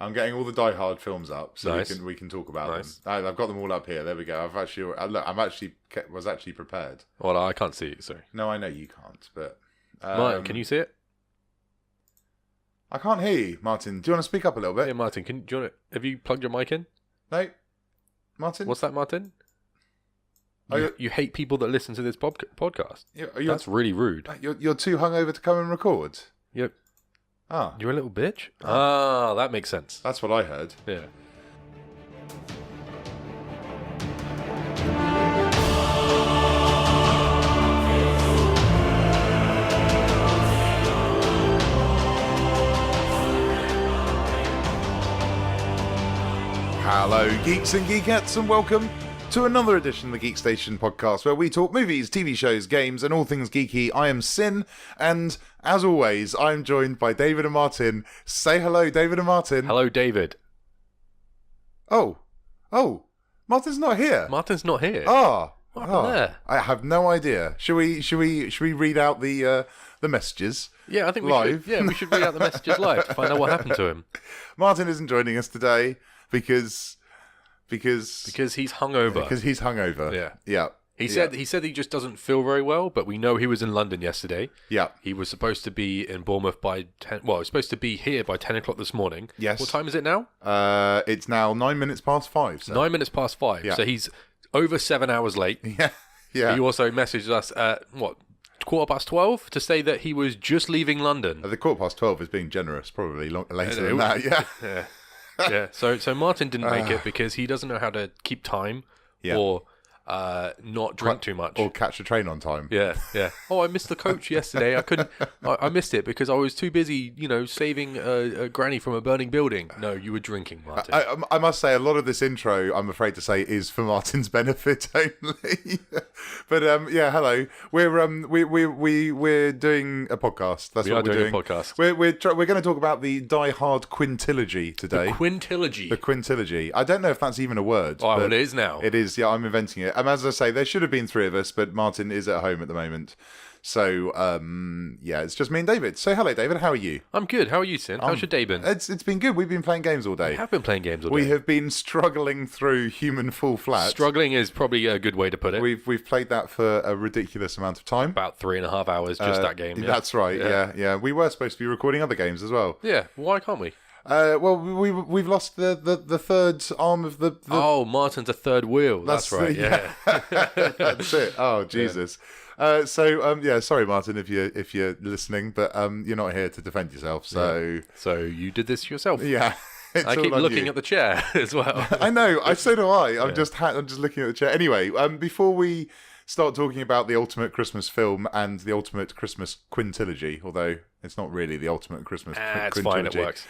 I'm getting all the Die Hard films up, so Nice. we can talk about Nice. them. I've got them all up here. There we go. I was actually prepared. Well, I can't see it, sorry. No, I know you can't, but Martin, can you see it? I can't hear you, Martin. Do you want to speak up a little bit? Yeah, Martin, have you plugged your mic in? No, Martin. What's that, Martin? Oh, You hate people that listen to this podcast. You're, That's really rude. you're too hungover to come and record. Yep. Ah, You're a little bitch? That makes sense. that's what I heard. Yeah. Hello, geeks and geekettes, and welcome to another edition of the Geekstation podcast, where we talk movies, TV shows, games, and all things geeky. I am Sinn, and as always, I'm joined by David and Martin. Say hello, David and Martin. Hello, David. Oh, Martin's not here. Martin's not here. What happened there? I have no idea. Should we read out the messages? Yeah, I think we live? should. Yeah, we should read out the messages live to find out what happened to him. Martin isn't joining us today because Because he's hungover. Because he's hungover. Yeah. He said he just doesn't feel very well, but we know he was in London yesterday. Yeah. He was supposed to be in Bournemouth by 10. Well, he was supposed to be here by 10 o'clock this morning. Yes. What time is it now? It's now 9 minutes past 5. So. 9 minutes past 5. Yeah. So he's over 7 hours late. Yeah. He also messaged us at, 12:15 to say that he was just leaving London. The 12:15 is being generous, probably later than that. Yeah. Yeah. So Martin didn't make it because he doesn't know how to keep time or not drink too much. Or catch a train on time. Yeah. Oh, I missed the coach yesterday. I couldn't. I missed it because I was too busy, saving a granny from a burning building. No, you were drinking, Martin. I must say, a lot of this intro, I'm afraid to say, is for Martin's benefit only. But hello. We're doing a podcast. That's what we're doing. A podcast. We're going to talk about the Die Hard Quintilolgy today. The Quintilolgy. The Quintilolgy. I don't know if that's even a word. Oh, it is now. It is. Yeah, I'm inventing it. As I say, there should have been 3 of us, but Martin is at home at the moment. So, it's just me and David. So, hello, David. How are you? I'm good. How are you, Sin? How's your day been? It's been good. We've been playing games all day. We have been playing games all day. We have been struggling through Human Fall Flat. Struggling is probably a good way to put it. We've played that for a ridiculous amount of time. About 3.5 hours, just that game. Yeah. That's right. Yeah. We were supposed to be recording other games as well. Yeah. Why can't we? We've lost the third arm of the. Oh, Martin's a third wheel. That's right. Yeah. That's it. Oh, Jesus. Sorry, Martin, if you're listening, but you're not here to defend yourself. So you did this yourself. Yeah. I keep looking at the chair as well. I know. So do I. I'm just looking at the chair. Anyway, before we start talking about the ultimate Christmas film and the ultimate Christmas quintilogy, although it's not really the ultimate Christmas quintilogy. It's fine. It works.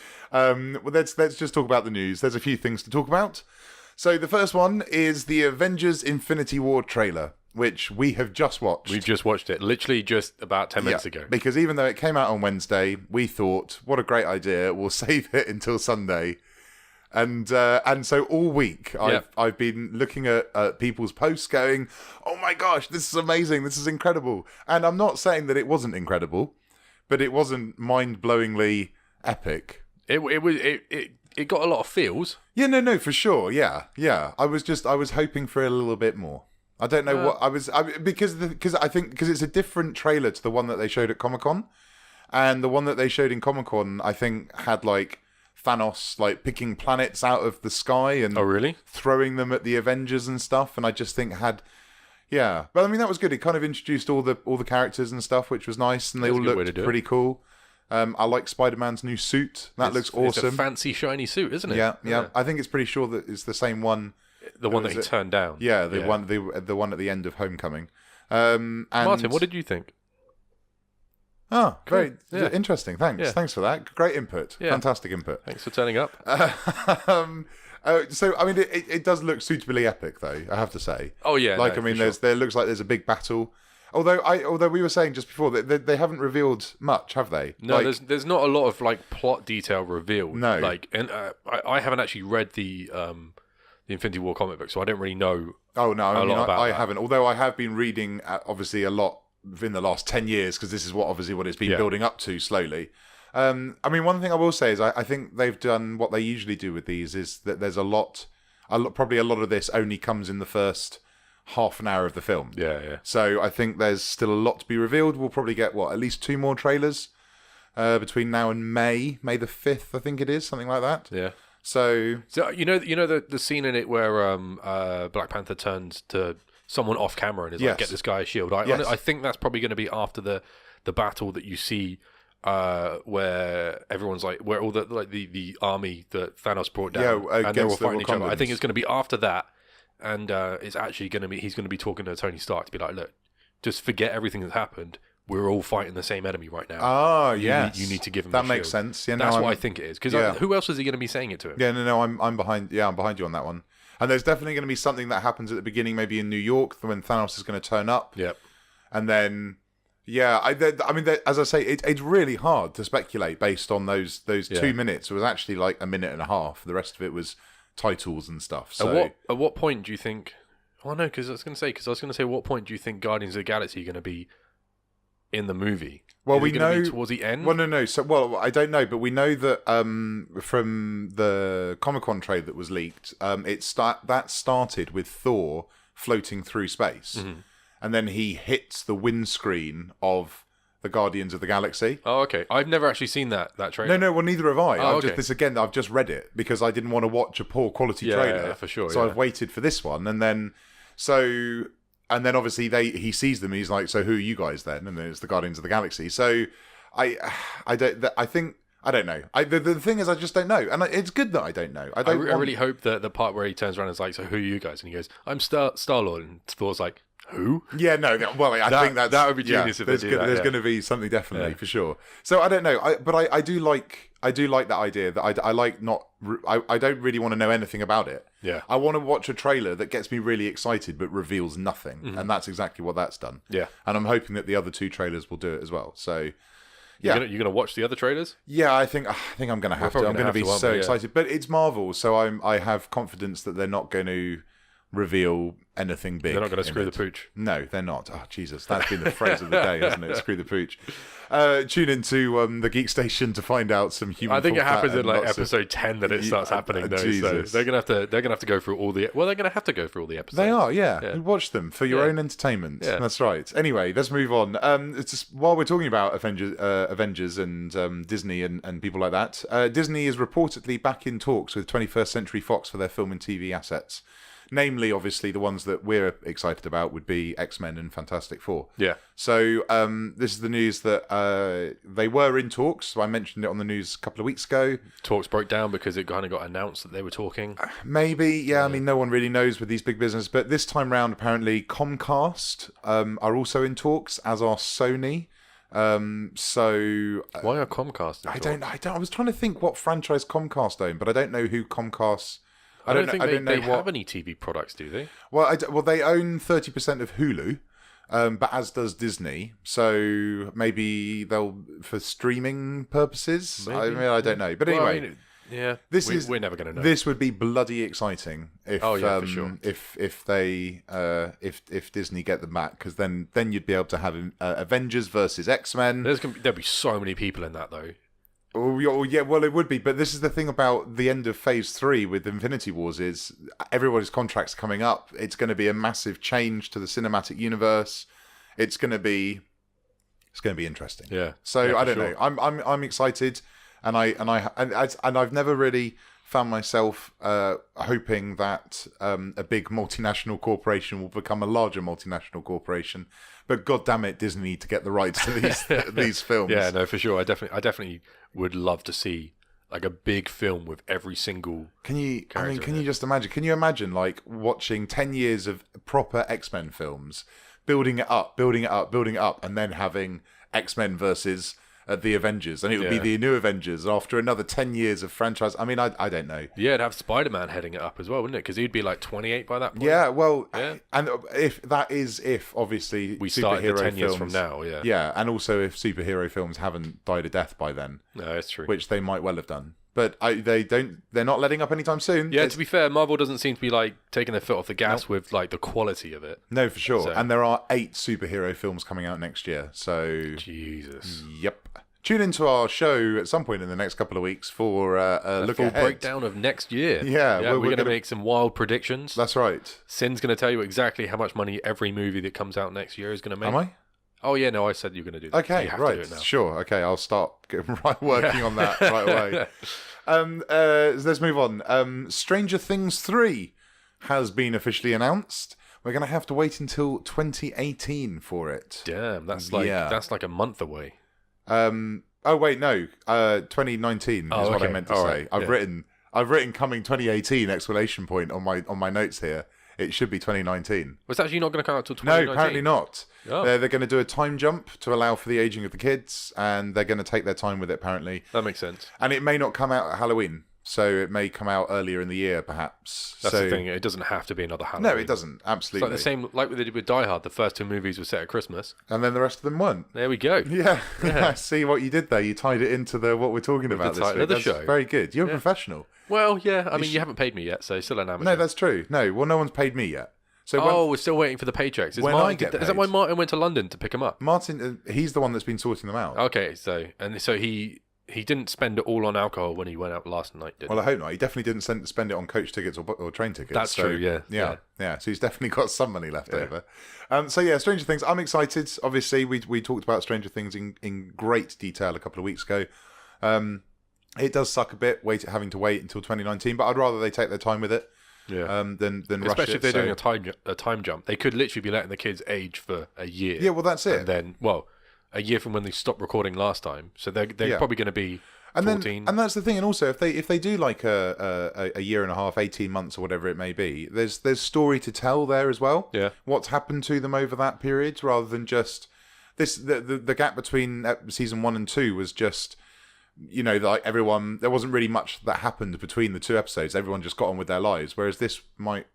Let's just talk about the news. There's a few things to talk about. So the first one is the Avengers Infinity War trailer, which we have just watched. We've just watched it, literally just about 10 minutes ago. Because even though it came out on Wednesday, we thought, what a great idea, we'll save it until Sunday. And so all week, I've been looking at people's posts going, oh my gosh, this is amazing, this is incredible. And I'm not saying that it wasn't incredible, but it wasn't mind-blowingly epic. It got a lot of feels. Yeah, no, for sure. Yeah. I was hoping for a little bit more. I don't know because it's a different trailer to the one that they showed at Comic-Con, and the one that they showed in Comic-Con I think had like Thanos picking planets out of the sky and throwing them at the Avengers and stuff, and I just think but I mean that was good. It kind of introduced all the characters and stuff, which was nice, and they all looked pretty cool. I like Spider-Man's new suit. That looks awesome. It's a fancy shiny suit, isn't it? Yeah. I think it's pretty sure that it's the same one. The one that he turned down. Yeah, the one at the end of Homecoming. And Martin, what did you think? Oh, very interesting. Thanks for that. Great input. Yeah. Fantastic input. Thanks for turning up. So I mean, it does look suitably epic, though. I have to say. Oh yeah. There looks like there's a big battle. Although we were saying just before that they haven't revealed much, have they? No, there's not a lot of plot detail revealed. No. I haven't actually read the Infinity War comic book, so I don't really know. Oh no, I haven't. That. Although I have been reading obviously a lot in the last 10 years, because this is what it's been building up to slowly. I mean, one thing I will say is I think they've done what they usually do with these is that there's probably a lot of this only comes in the first half an hour of the film. Yeah. So I think there's still a lot to be revealed. We'll probably get at least 2 more trailers between now and May the 5th, I think it is, something like that. Yeah. So you know the scene in it where Black Panther turns to someone off camera and is like, get this guy a shield. I think that's probably going to be after the battle that you see where everyone's like, where all the army that Thanos brought down and they're all fighting each other. I think it's going to be after that, and it's actually going to be, he's going to be talking to Tony Stark to be like, look, just forget everything that's happened. We're all fighting the same enemy right now. Oh, yes. You need to give him that a makes shield. sense. Yeah, that's what I think it is. Because who else is he going to be saying it to him? Yeah, no, I'm behind. Yeah, I'm behind you on that one. And there's definitely going to be something that happens at the beginning, maybe in New York, when Thanos is going to turn up. Yep. And then, I mean, as I say, it's really hard to speculate based on those 2 minutes. It was actually like a minute and a half. The rest of it was titles and stuff. So at what point do you think? Oh no, because I was going to say, at what point do you think Guardians of the Galaxy are going to be in the movie? Well, we know towards the end. Well, no. So, I don't know, but we know that from the Comic-Con trade that was leaked, that started with Thor floating through space, and then he hits the windscreen of the Guardians of the Galaxy. Oh, okay. I've never actually seen that trailer. No. Well, neither have I. Oh, I've just read it because I didn't want to watch a poor quality trailer. Yeah, for sure. So I've waited for this one, and then obviously he sees them and he's like, so who are you guys then? And then it's the Guardians of the Galaxy. So I don't know. The thing is, I just don't know. And it's good that I don't know. I really hope that the part where he turns around and is like, so who are you guys? And he goes, I'm Star-Lord. And Thor's like, who? Yeah, no. Well, I think that would be genius if they do that. There's going to be something definitely for sure. So I don't know. I do like that idea that I like not. I don't really want to know anything about it. Yeah. I want to watch a trailer that gets me really excited but reveals nothing, and that's exactly what that's done. Yeah. And I'm hoping that the other 2 trailers will do it as well. So. Yeah, you're gonna watch the other trailers? Yeah, I think I'm gonna have to. I'm gonna be so excited, but it's Marvel, so I have confidence that they're not going to reveal anything big. They're not going to screw the pooch. No, they're not. Oh, Jesus, that's been the phrase of the day, hasn't it? Screw the pooch. Tune into the Geekstation to find out some human. I think it happens in like episode 10 that it starts happening. Though, Jesus. So they're gonna have to go through all the. Well, they're gonna have to go through all the episodes. They are, yeah. Watch them for your own entertainment. Yeah. That's right. Anyway, let's move on. It's just, while we're talking about Avengers and Disney and people like that, Disney is reportedly back in talks with 21st Century Fox for their film and TV assets. Namely, obviously, the ones that we're excited about would be X-Men and Fantastic Four. Yeah. So this is the news that they were in talks. So I mentioned it on the news a couple of weeks ago. Talks broke down because it kind of got announced that they were talking. Maybe, yeah. I mean, no one really knows with these big businesses. But this time round, apparently, Comcast are also in talks, as are Sony. So why are Comcast in talks? I was trying to think what franchise Comcast own, but I don't know who Comcast... I don't think they have any TV products, do they? Well, they own 30% of Hulu, but as does Disney. So maybe they'll for streaming purposes. Maybe. I mean, I don't know. But anyway, we're never going to know. This would be bloody exciting if for sure. if Disney get them back, because then you'd be able to have Avengers versus X-Men. There'll be so many people in that though. Oh, yeah, well, it would be. But this is the thing about the end of Phase 3 with Infinity Wars is everybody's contracts coming up. It's going to be a massive change to the cinematic universe. It's going to be interesting. Yeah. So I don't know. I'm excited, and I've never really found myself hoping that a big multinational corporation will become a larger multinational corporation. But God damn it, Disney need to get the rights to these films. Yeah, no, for sure. I definitely would love to see like a big film with every single. Can you just imagine? Can you imagine like watching 10 years of proper X-Men films, building it up, and then having X-Men versus the Avengers, and it would be the new Avengers after another 10 years of franchise. I mean, I don't know. Yeah, it'd have Spider-Man heading it up as well, wouldn't it? Because he'd be like 28 by that point. Yeah, well, and if obviously we started 10 years from now, yeah, and also if superhero films haven't died a death by then, no, that's true, which they might well have done. But they're not letting up anytime soon. Yeah, to be fair, Marvel doesn't seem to be like taking their foot off the gas with like the quality of it. No, for sure. So. And there are 8 superhero films coming out next year. So Jesus. Yep. Tune into our show at some point in the next couple of weeks for a look full ahead. breakdown of next year. Yeah, we're going to make some wild predictions. That's right. Sin's going to tell you exactly how much money every movie that comes out next year is going to make. Am I? Oh, yeah, no, I said you're going to do that. Okay, so right. Sure. Okay, I'll start working on that right away. Let's move on. Stranger Things 3 has been officially announced. We're going to have to wait until 2018 for it. Damn, that's like a month away. Oh wait, no. 2019 is what I meant to say. Right. I've written coming 2018 exclamation point on my notes here. It should be 2019. Was it actually not going to come out till 2019? No, apparently not. Oh. They're going to do a time jump to allow for the aging of the kids, and they're going to take their time with it, apparently. That makes sense. And it may not come out at Halloween, so it may come out earlier in the year, perhaps. That's the thing. It doesn't have to be another Halloween. No, it doesn't. Absolutely. It's like the same, like they did with Die Hard. The first 2 movies were set at Christmas. And then the rest of them weren't. There we go. Yeah. See what you did there. You tied it into what we're talking about this week. That's show. Very good. You're a professional. Well, yeah. I mean, you haven't paid me yet, so still an amateur. No, that's true. No, well, no one's paid me yet. So we're still waiting for the paychecks. Is that why Martin went to London to pick them up? Martin, he's the one that's been sorting them out. Okay, so he didn't spend it all on alcohol when he went out last night, did he? Well, I hope not. He definitely didn't spend it on coach tickets or train tickets. That's true, yeah. Yeah. So he's definitely got some money left over. Stranger Things. I'm excited. Obviously, we talked about Stranger Things in great detail a couple of weeks ago. It does suck a bit having to wait until 2019, but I'd rather they take their time with it. Yeah. Than rush it. Especially if they're doing a time jump. They could literally be letting the kids age for a year. Yeah, well, that's it. And then, a year from when they stopped recording last time. So they're probably going to be 14. And that's the thing. And also, if they do like a year and a half, 18 months or whatever it may be, there's story to tell there as well. Yeah. What's happened to them over that period, rather than just this. The gap between season 1 and 2 was just, like everyone, there wasn't really much that happened between the 2 episodes. Everyone just got on with their lives. Whereas this might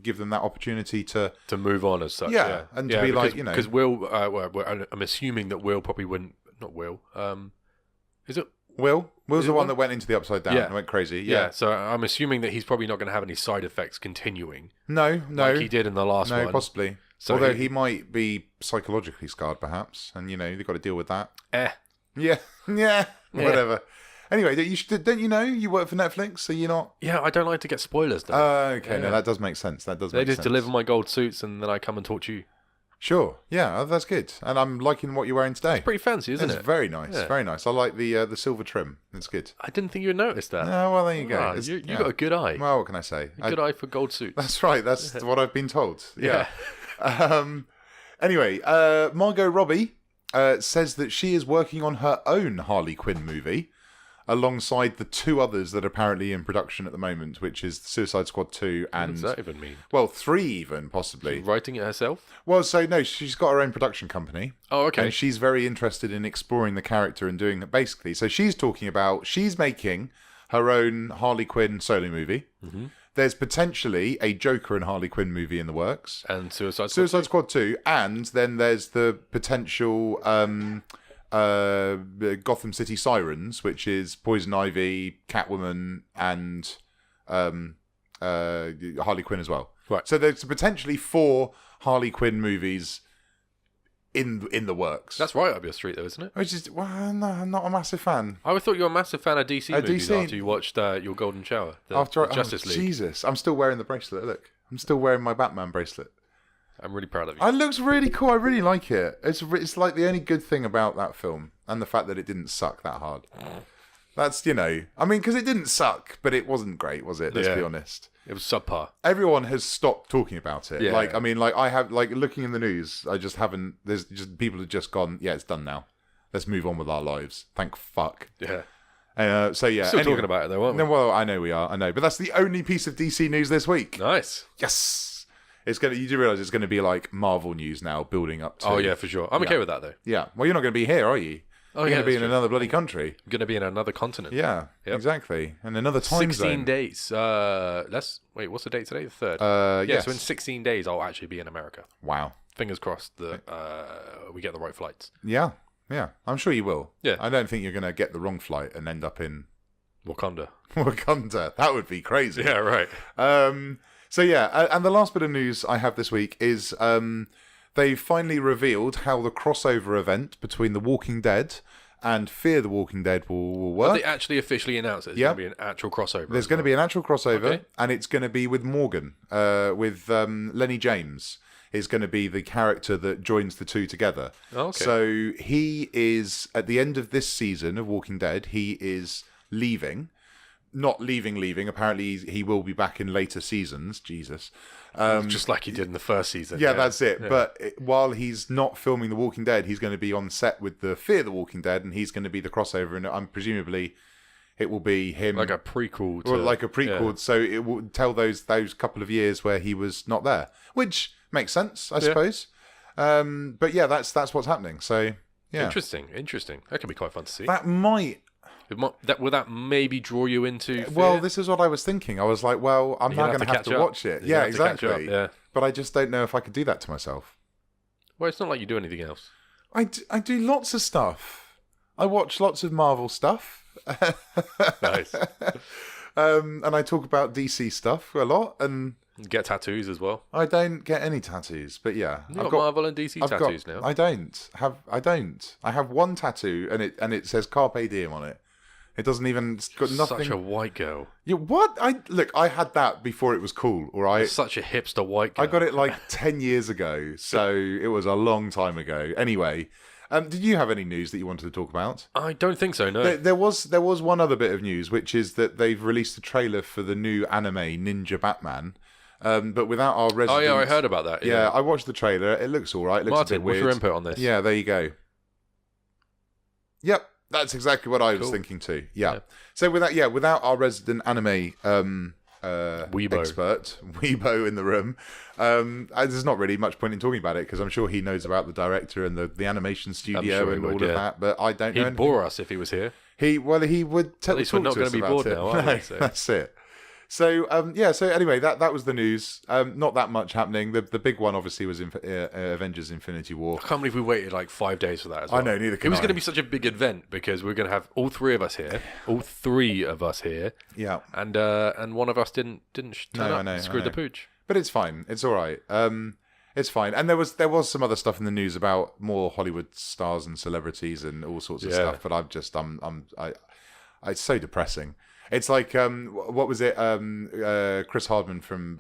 give them that opportunity to move on as such. And to be because Will, I'm assuming that Will probably wouldn't. Not Will. Is it Will? Will's the one that went into the Upside Down and went crazy. Yeah. So I'm assuming that he's probably not going to have any side effects continuing. No. Like he did in the last one. No, possibly. So although he might be psychologically scarred, perhaps, and they've got to deal with that. Yeah. Whatever. Anyway, don't you know you work for Netflix, so you're not... Yeah, I don't like to get spoilers, though. Okay, no, that does make sense. They just deliver my gold suits, and then I come and talk to you. Sure, yeah, that's good. And I'm liking what you're wearing today. It's pretty fancy, isn't it? It's very nice, very nice. I like the silver trim. It's good. I didn't think you would notice that. Oh, well, there you go. You got a good eye. Well, what can I say? A good eye for gold suits. That's right. That's what I've been told. Yeah. Anyway, Margot Robbie says that she is working on her own Harley Quinn movie, alongside the 2 others that are apparently in production at the moment, which is Suicide Squad 2 and... What does that even mean? Well, 3 even, possibly. She's writing it herself? Well, so no, she's got her own production company. Oh, okay. And she's very interested in exploring the character and doing it, basically. So she's talking about... She's making her own Harley Quinn solo movie. Mm-hmm. There's potentially a Joker and Harley Quinn movie in the works. And Suicide Squad 2. And then there's the potential... Gotham City Sirens, which is Poison Ivy, Catwoman, and Harley Quinn as well. Right. So there's potentially 4 Harley Quinn movies in the works. That's right up your street, though, isn't it? Which is, well, no, I'm not a massive fan. I thought you were a massive fan of DC movies after you watched your Golden Shower, Justice League. Jesus, I'm still wearing the bracelet. Look, I'm still wearing my Batman bracelet. I'm really proud of you. It looks really cool. I really like it. It's like the only good thing about that film, and the fact that it didn't suck that hard. That's, because it didn't suck, but it wasn't great, was it? Let's be honest. It was subpar. Everyone has stopped talking about it. Yeah. I have, looking in the news, I just haven't, there's just, people have just gone, yeah, it's done now. Let's move on with our lives. Thank fuck. Yeah. So yeah. Still talking about it though, aren't we? No, well, I know we are, but that's the only piece of DC news this week. Nice. Yes. You do realise it's going to be like Marvel news now, building up to... Oh, yeah, for sure. I'm okay with that, though. Yeah. Well, you're not going to be here, are you? You're going to be in another bloody country. I'm going to be in another continent. Yeah, exactly. And another time 16 zone. days. Wait, what's the date today? The 3rd? Yes. So in 16 days, I'll actually be in America. Wow. Fingers crossed that we get the right flights. Yeah. I'm sure you will. Yeah. I don't think you're going to get the wrong flight and end up in... Wakanda. That would be crazy. Yeah, right. So yeah, and the last bit of news I have this week is they finally revealed how the crossover event between The Walking Dead and Fear the Walking Dead will work. Have they actually officially announced it? There's going to be an actual crossover. There's going to be an actual crossover, and it's going to be with Morgan, with Lenny James is going to be the character that joins the two together. Oh, okay. So he is, at the end of this season of Walking Dead, he is leaving. Not leaving. Apparently he will be back in later seasons. Jesus. Just like he did in the first season. Yeah, that's it. Yeah. But while he's not filming The Walking Dead, he's going to be on set with the Fear the Walking Dead, and he's going to be the crossover, and presumably it will be him. Like a prequel. So it will tell those couple of years where he was not there, which makes sense, I suppose. But yeah, that's what's happening. So yeah. Interesting. That could be quite fun to see. Will that maybe draw you into Fear? Well, this is what I was thinking. I was like, well, I'm not going to have to watch it. Yeah, exactly. Yeah. But I just don't know if I could do that to myself. Well, it's not like you do anything else. I do lots of stuff. I watch lots of Marvel stuff. Nice. And I talk about DC stuff a lot, and get tattoos as well. I don't get any tattoos, but yeah, I've got Marvel and DC tattoos now. I don't. I have one tattoo, and it says Carpe Diem on it. It doesn't even. It's got nothing. Such a white girl. Yeah, what? I had that before it was cool. All right. Such a hipster white girl. I got it like 10 years ago, so it was a long time ago. Anyway. Did you have any news that you wanted to talk about? I don't think so, no. There was one other bit of news, which is that they've released a trailer for the new anime Ninja Batman, but without our resident... Oh, yeah, I heard about that. Yeah, I watched the trailer. It looks all right. It looks Martin, a bit weird. What's your input on this? Yeah, there you go. Yep, that's exactly what I was thinking too. Yeah. So without our resident anime Weebo expert, Weebo in the room, there's not really much point in talking about it because I'm sure he knows about the director and the animation studio and all of that, but I don't know. He'd bore us if he was here. He would tell us about it. At least we're not going to be bored now, are we? So. That's it. So so anyway, that was the news. Not that much happening. The big one obviously was Avengers Infinity War. I can't believe we waited like 5 days for that as well. I know, neither can I. It was going to be such a big event because we're going to have all three of us here. Yeah. And one of us didn't turn up and screwed the pooch. But it's fine. It's all right. It's fine. And there was some other stuff in the news about more Hollywood stars and celebrities and all sorts of stuff, but it's so depressing. It's like what was it? Chris Hardman from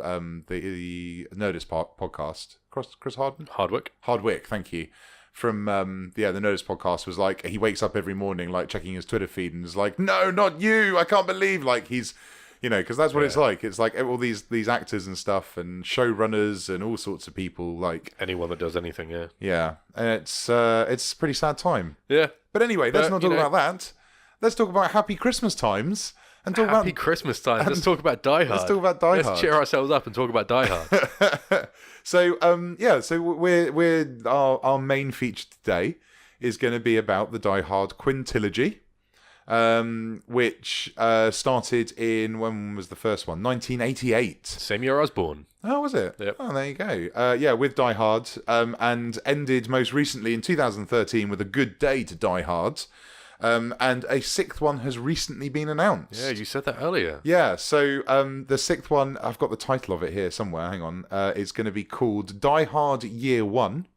the Nerdist podcast. Chris Hardman? Hardwick. Thank you. From the Nerdist podcast was like he wakes up every morning like checking his Twitter feed and is like, no, not you! I can't believe like he's, because that's what it's like. It's like all these actors and stuff and showrunners and all sorts of people like anyone that does anything. Yeah, and it's a pretty sad time. Yeah, but anyway, let's not talk about that. Let's talk about happy Christmas times. And talk Happy Christmas time. Let's talk about Die Hard. Let's talk about Die Hard. Let's cheer ourselves up and talk about Die Hard. So we're our main feature today is going to be about the Die Hard Quintilolgy, which started in, when was the first one? 1988. Same year I was born. Oh, was it? Yep. Oh, there you go. With Die Hard, and ended most recently in 2013 with A Good Day to Die Hard. And a sixth one has recently been announced. Yeah, you said that earlier. Yeah, so the sixth one, I've got the title of it here somewhere, hang on. It's going to be called Die Hard Year One.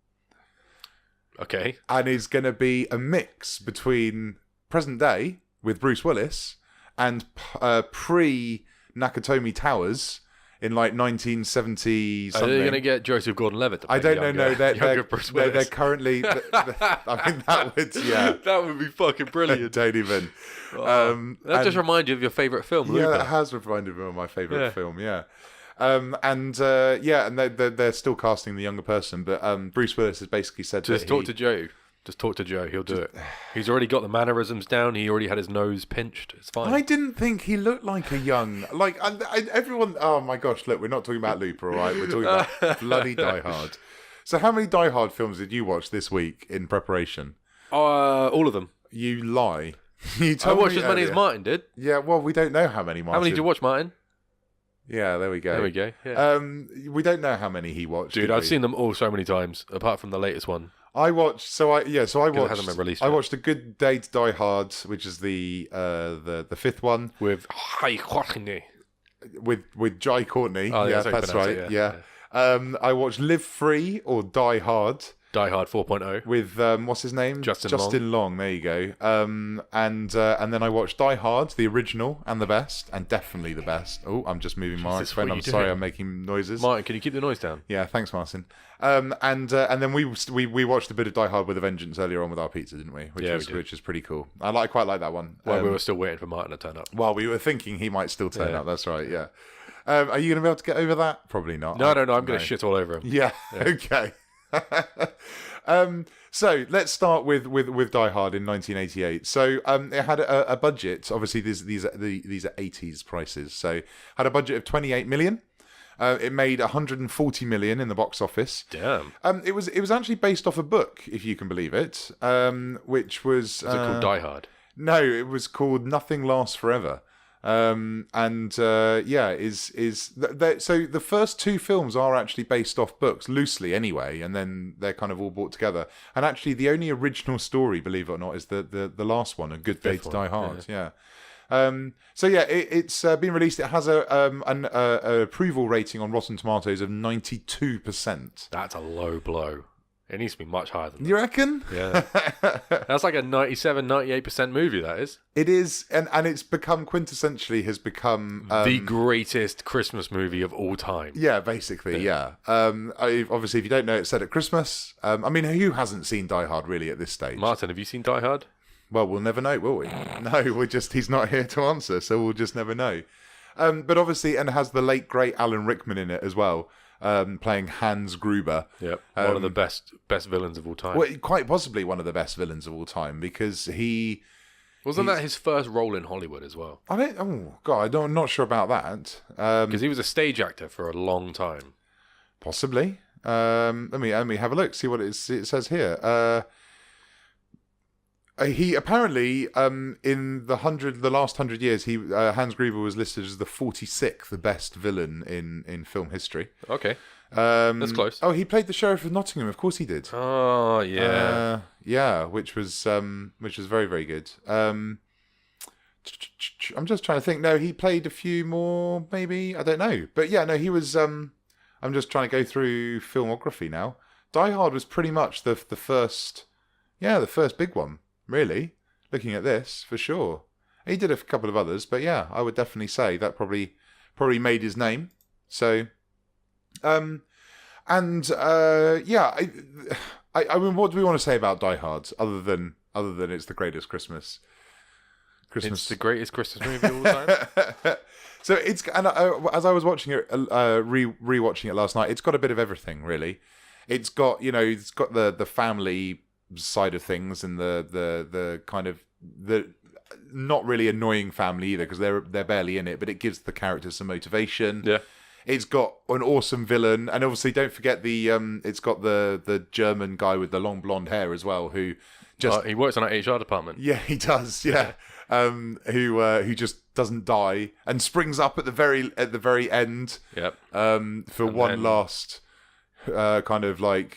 Okay. And is going to be a mix between present day with Bruce Willis and pre-Nakatomi Towers in like 1970 something. Are they going to get Joseph Gordon-Levitt to play I don't know. No, they're Bruce Willis? They're currently. I mean, that would that would be fucking brilliant. Don't even. That just remind you of your favourite film, Looper. Yeah, that has reminded me of my favourite film. Yeah. And they're still casting the younger person, but Bruce Willis has basically said to Joe. Just talk to Joe. He'll do it. He's already got the mannerisms down. He already had his nose pinched. It's fine. I didn't think he looked like a young... everyone... Oh, my gosh. Look, we're not talking about Looper, all right? We're talking about bloody Die Hard. So how many Die Hard films did you watch this week in preparation? All of them. You lie. I watched as many as Martin did. Yeah, well, we don't know how many, Martin. How many did you watch, Martin? Yeah, there we go. Yeah. We don't know how many he watched. Dude, I've seen them all so many times, apart from the latest one. I watched. I watched A Good Day to Die Hard, which is the fifth one with Jai Courtney. With Jai Courtney. Oh, yeah, that's right. Yeah. I watched Live Free or Die Hard, Die Hard 4.0 with what's his name? Justin Long. There you go. And then I watched Die Hard, the original and the best, and definitely the best. Oh, I'm just moving my microphone. I'm sorry, I'm making noises. Martin, can you keep the noise down? Yeah, thanks, Martin. And then we watched a bit of Die Hard with a Vengeance earlier on with our pizza, didn't we? Which is pretty cool. I quite like that one. Well, we were still waiting for Martin to turn up. Well, we were thinking he might still turn up. That's right. Yeah. Are you going to be able to get over that? Probably not. No. I'm going to shit all over him. Yeah. Okay. So let's start with Die Hard in 1988. So it had a budget. Obviously, these are 80s prices. So had a budget of 28 million. It made 140 million in the box office. Damn. It was actually based off a book, if you can believe it. Which was. Is it called Die Hard? No, it was called Nothing Lasts Forever. So the first two films are actually based off books loosely anyway, and then they're kind of all brought together. And actually, the only original story, believe it or not, is the last one, A Good Day to Die Hard. Yeah. It's been released. It has an approval rating on Rotten Tomatoes of 92%. That's a low blow. It needs to be much higher than that. You reckon? Yeah. That's like a 97, 98% movie, that is. It is, and it's quintessentially the greatest Christmas movie of all time. Yeah, basically, yeah. Obviously, if you don't know, it's set at Christmas. Who hasn't seen Die Hard, really, at this stage? Martin, have you seen Die Hard? Well, we'll never know, will we? No, he's not here to answer, so we'll just never know. But obviously, and it has the late, great Alan Rickman in it as well. Playing Hans Gruber. Yep, one of the best villains of all time. Well, quite possibly one of the best villains of all time, because wasn't that his first role in Hollywood as well? I'm not sure about that. Because he was a stage actor for a long time. Possibly. Let me have a look, see what it says here. He apparently, in the last 100 years, Hans Gruber was listed as the 46th best villain in film history. Okay, that's close. Oh, he played the Sheriff of Nottingham. Of course, he did. Oh, yeah, which was very, very good. I'm just trying to think. No, he played a few more, maybe. I don't know, but yeah, no, he was. I'm just trying to go through filmography now. Die Hard was pretty much the first big one. Really, looking at this, for sure. He did a couple of others, but yeah, I would definitely say that probably made his name. So, I mean, what do we want to say about Die Hard other than it's the greatest Christmas? It's the greatest Christmas movie of all time. So it's, and as I was watching it, rewatching it last night, it's got a bit of everything, really. It's got the family side of things, and the kind of the not really annoying family either, because they're barely in it, but it gives the characters some motivation. Yeah, it's got an awesome villain, and obviously don't forget it's got the German guy with the long blonde hair as well, who just he works on our HR department. Yeah, he does. Yeah, who just doesn't die and springs up at the very end. Yep. For one last kind of like,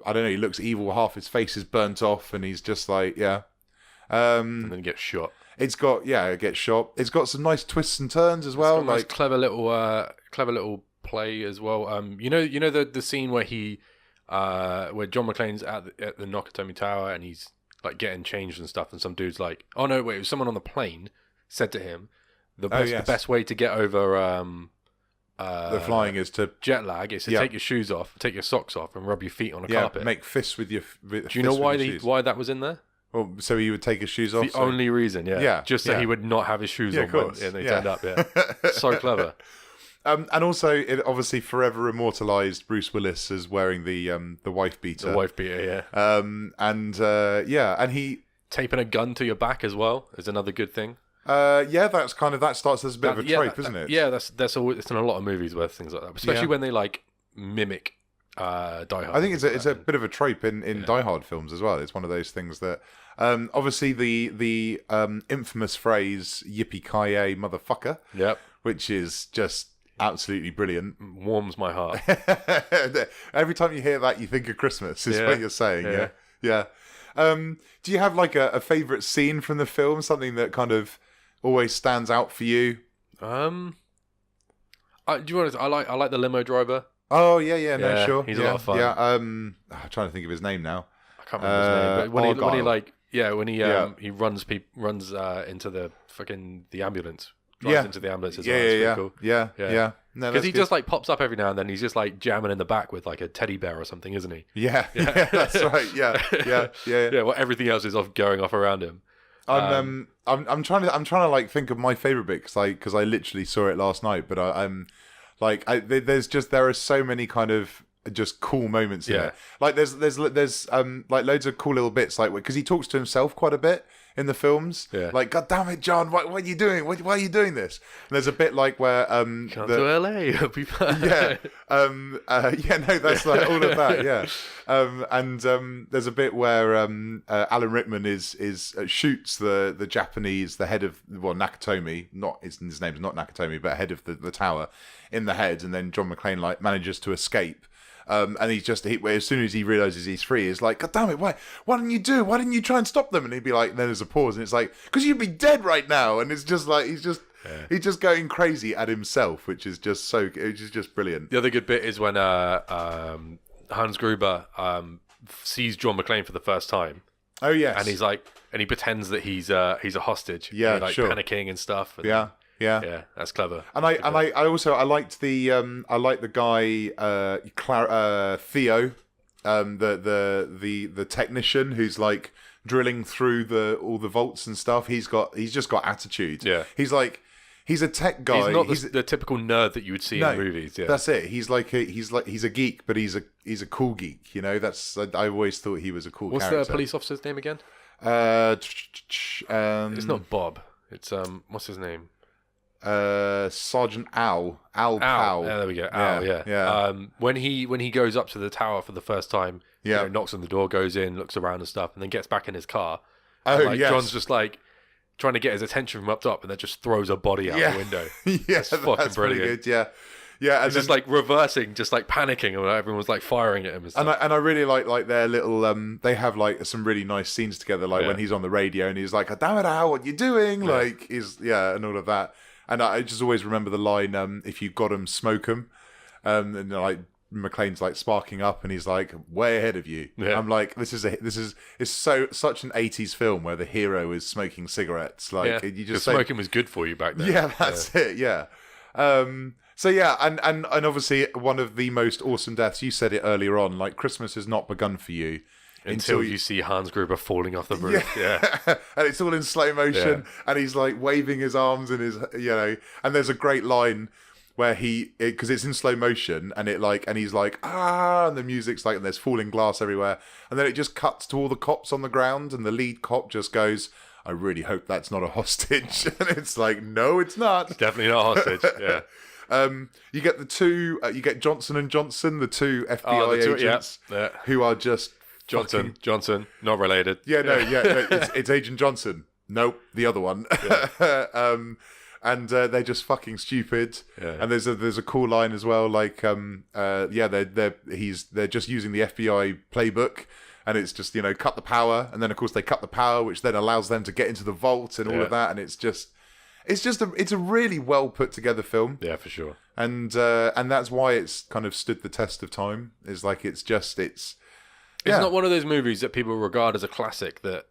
I don't know, he looks evil, half his face is burnt off, and he's just like, yeah. And then he gets shot. It gets shot. It's got some nice twists and turns as well. Like clever little play as well. You know the scene where where John McClane's at the Nakatomi Tower, and he's like getting changed and stuff, and some dude's like, oh no, wait, it was someone on the plane said to him, the best way to get over the flying is to jet lag is to take your shoes off, take your socks off, and rub your feet on a carpet. Make fists with your. Do you know why that was in there? Well, so he would take his shoes off. The only reason, just so he would not have his shoes on. And they turned up. Yeah, so clever. And also, it obviously forever immortalized Bruce Willis as wearing the wife beater. The wife beater, yeah. And he taping a gun to your back as well is another good thing. That starts as a bit of a trope, isn't it? Yeah, that's always, it's in a lot of movies where things like that, especially when they like mimic Die Hard. I think it's a bit of a trope in Die Hard films as well. It's one of those things that obviously the infamous phrase "yippee-ki-yay, motherfucker," which is just absolutely brilliant, warms my heart. Every time you hear that, you think of Christmas. Is what you're saying. Yeah. Do you have like a favorite scene from the film? Something that kind of always stands out for you? I like the limo driver. Oh yeah, no, sure. He's a lot of fun. Yeah, I'm trying to think of his name now. I can't remember his name, but when he runs into the ambulance. Drives into the ambulance as well. It's cool. Yeah. No, because he just like pops up every now and then. He's just like jamming in the back with like a teddy bear or something, isn't he? Yeah, that's right. Yeah. Well, everything else is going off around him. I'm trying to like think of my favorite bit because I literally saw it last night. But there are so many kind of just cool moments in it. Like there's like loads of cool little bits, like because he talks to himself quite a bit in the films. Like, God damn it, John, what are you doing? Why are you doing this? And there's a bit like where come to LA, it'll be fun. That's like all of that. There's a bit where Alan Rickman is shoots the Japanese, the head of Nakatomi, his name's not Nakatomi, but head of the tower in the head, and then John McClane like manages to escape. And as soon as he realizes he's free, he's like, God damn it, why didn't you do it? Why didn't you try and stop them? And he'd be like, then there's a pause, and it's like, because you'd be dead right now. And it's just like, he's just going crazy at himself, which is just brilliant. The other good bit is when Hans Gruber sees John McClane for the first time. Oh yes, and he's like, and he pretends that he's a hostage. Yeah, sure. Panicking and stuff. And, yeah, that's clever. And I also liked the guy Theo, the technician who's like drilling through all the vaults and stuff. He's just got attitude. Yeah, he's a tech guy. He's not the typical nerd that you would see in movies. Yeah, that's it. He's a geek, but he's a cool geek. You know, I always thought he was a cool character. What's the police officer's name again? It's not Bob. It's what's his name? Sergeant Al Powell. Yeah, there we go. Al, yeah. When he goes up to the tower for the first time, knocks on the door, goes in, looks around and stuff, and then gets back in his car. John's just like trying to get his attention from up top, and then just throws a body out the window. That's fucking brilliant. Good. Yeah, and just like reversing, just like panicking, and everyone's like firing at him and stuff. And I really like their little. They have like some really nice scenes together, like when he's on the radio and he's like, "Oh, damn it, Al, what you doing?" Like, and all of that. And I just always remember the line, "If you got 'em, smoke 'em," and like McClane's like sparking up, and he's like way ahead of you. Yeah. I'm like, it's such an 80s film where the hero is smoking cigarettes. Like you just smoking was good for you back then. Yeah, that's it. Yeah. So yeah, and obviously one of the most awesome deaths. You said it earlier on. Like Christmas has not begun for you. Until you see Hans Gruber falling off the roof. Yeah. And it's all in slow motion, and he's like waving his arms and and there's a great line where because it's in slow motion, and he's like, and the music's like, and there's falling glass everywhere, and then it just cuts to all the cops on the ground, and the lead cop just goes, I really hope that's not a hostage. And it's like, no, it's not. It's definitely not a hostage. Yeah. You get the two, you get Johnson and Johnson, the two FBI agents who are just Johnson, not related. It's Agent Johnson. Nope, the other one. Yeah. And they're just fucking stupid. Yeah. And there's a cool line as well, like they're just using the FBI playbook, and it's just cut the power, and then of course they cut the power, which then allows them to get into the vault and all of that, and it's a really well put together film. Yeah, for sure. And that's why it's kind of stood the test of time. It's not one of those movies that people regard as a classic that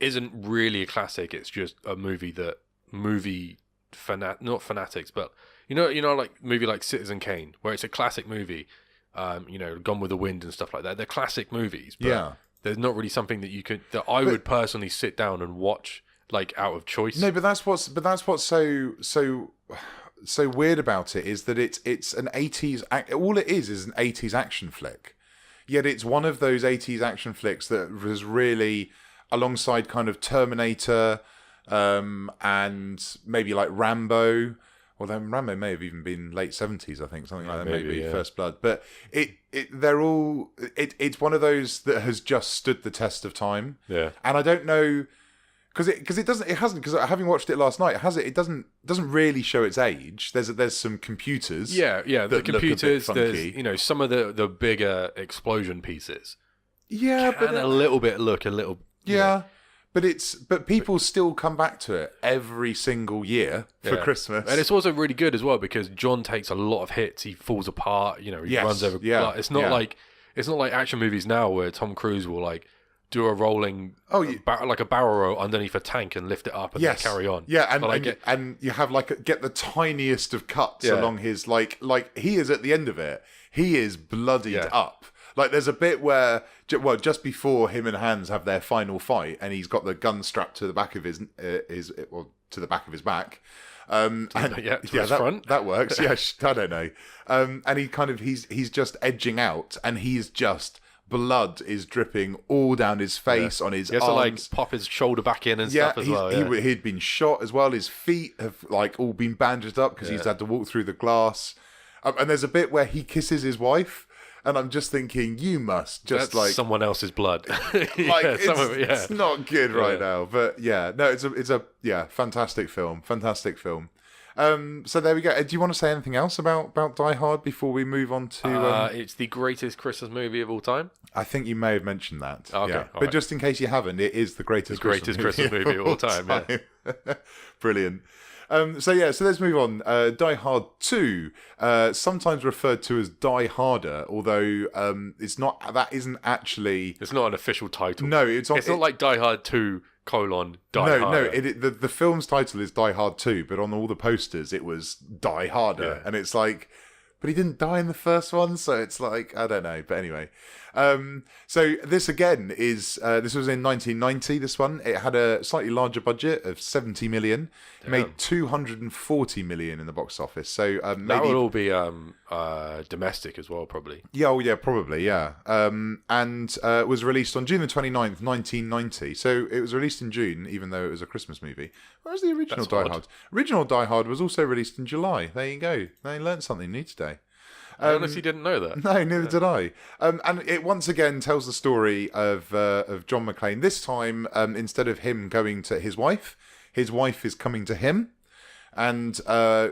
isn't really a classic. It's just a movie that not fanatics, but like movie like Citizen Kane, where it's a classic movie. Gone with the Wind and stuff like that. They're classic movies, but there's not really something that I would personally sit down and watch like out of choice. No, but that's what's so weird about it, is that it's an 80s. All it is an 80s action flick. Yet it's one of those 80s action flicks that was really, alongside kind of Terminator, and maybe like Rambo. Although Rambo may have even been late 70s, I think, something like that, maybe First Blood. But it's one of those that has just stood the test of time. Yeah. And I don't know, because having watched it last night, it doesn't really show its age. There's some computers. Yeah. The computers. There's some of the bigger explosion pieces. Yeah, but a little bit look a little. Yeah. But people still come back to it every single year for Christmas. And it's also really good as well because John takes a lot of hits. He falls apart. He runs over. Yeah. It's not like action movies now where Tom Cruise will like do a rolling, like a barrel roll underneath a tank and lift it up and then carry on. Yeah, and you have get the tiniest of cuts along his like he is at the end of it. He is bloodied up. Like there's a bit where, just before him and Hans have their final fight, and he's got the gun strapped to the back of to the back of his back. That works. Yeah, I don't know. And he's just edging out, and he's just blood is dripping all down his face, on his arms. He has to pop his shoulder back in and stuff as well. Yeah, he'd been shot as well. His feet have all been bandaged up because he's had to walk through the glass. And there's a bit where he kisses his wife. And I'm just thinking, you must just That's someone else's blood. It's not good right now, but it's a fantastic film. So there we go. Do you want to say anything else about Die Hard before we move on to? It's the greatest Christmas movie of all time. I think you may have mentioned that. Okay, but just in case you haven't, it is the greatest Christmas movie of all time. Yeah. Brilliant. So let's move on. Die Hard 2, sometimes referred to as Die Harder, although it's not. That isn't actually. It's not an official title. No, it's not like Die Hard 2 : Die Harder. No. The film's title is Die Hard 2, but on all the posters it was Die Harder, and it's like, but he didn't die in the first one, so it's like I don't know. But anyway. So this again is this was in 1990. This one, it had a slightly larger budget of 70 million. It made 240 million in the box office. So that would all be domestic as well, probably. Yeah, probably, yeah. And was released on June the 29th, 1990. So it was released in June, even though it was a Christmas movie. Whereas the original Die Hard? Original Die Hard was also released in July. There you go. They learned something new today. I honestly didn't know that. No, neither did I. And it once again tells the story of John McClane. This time, instead of him going to his wife is coming to him, and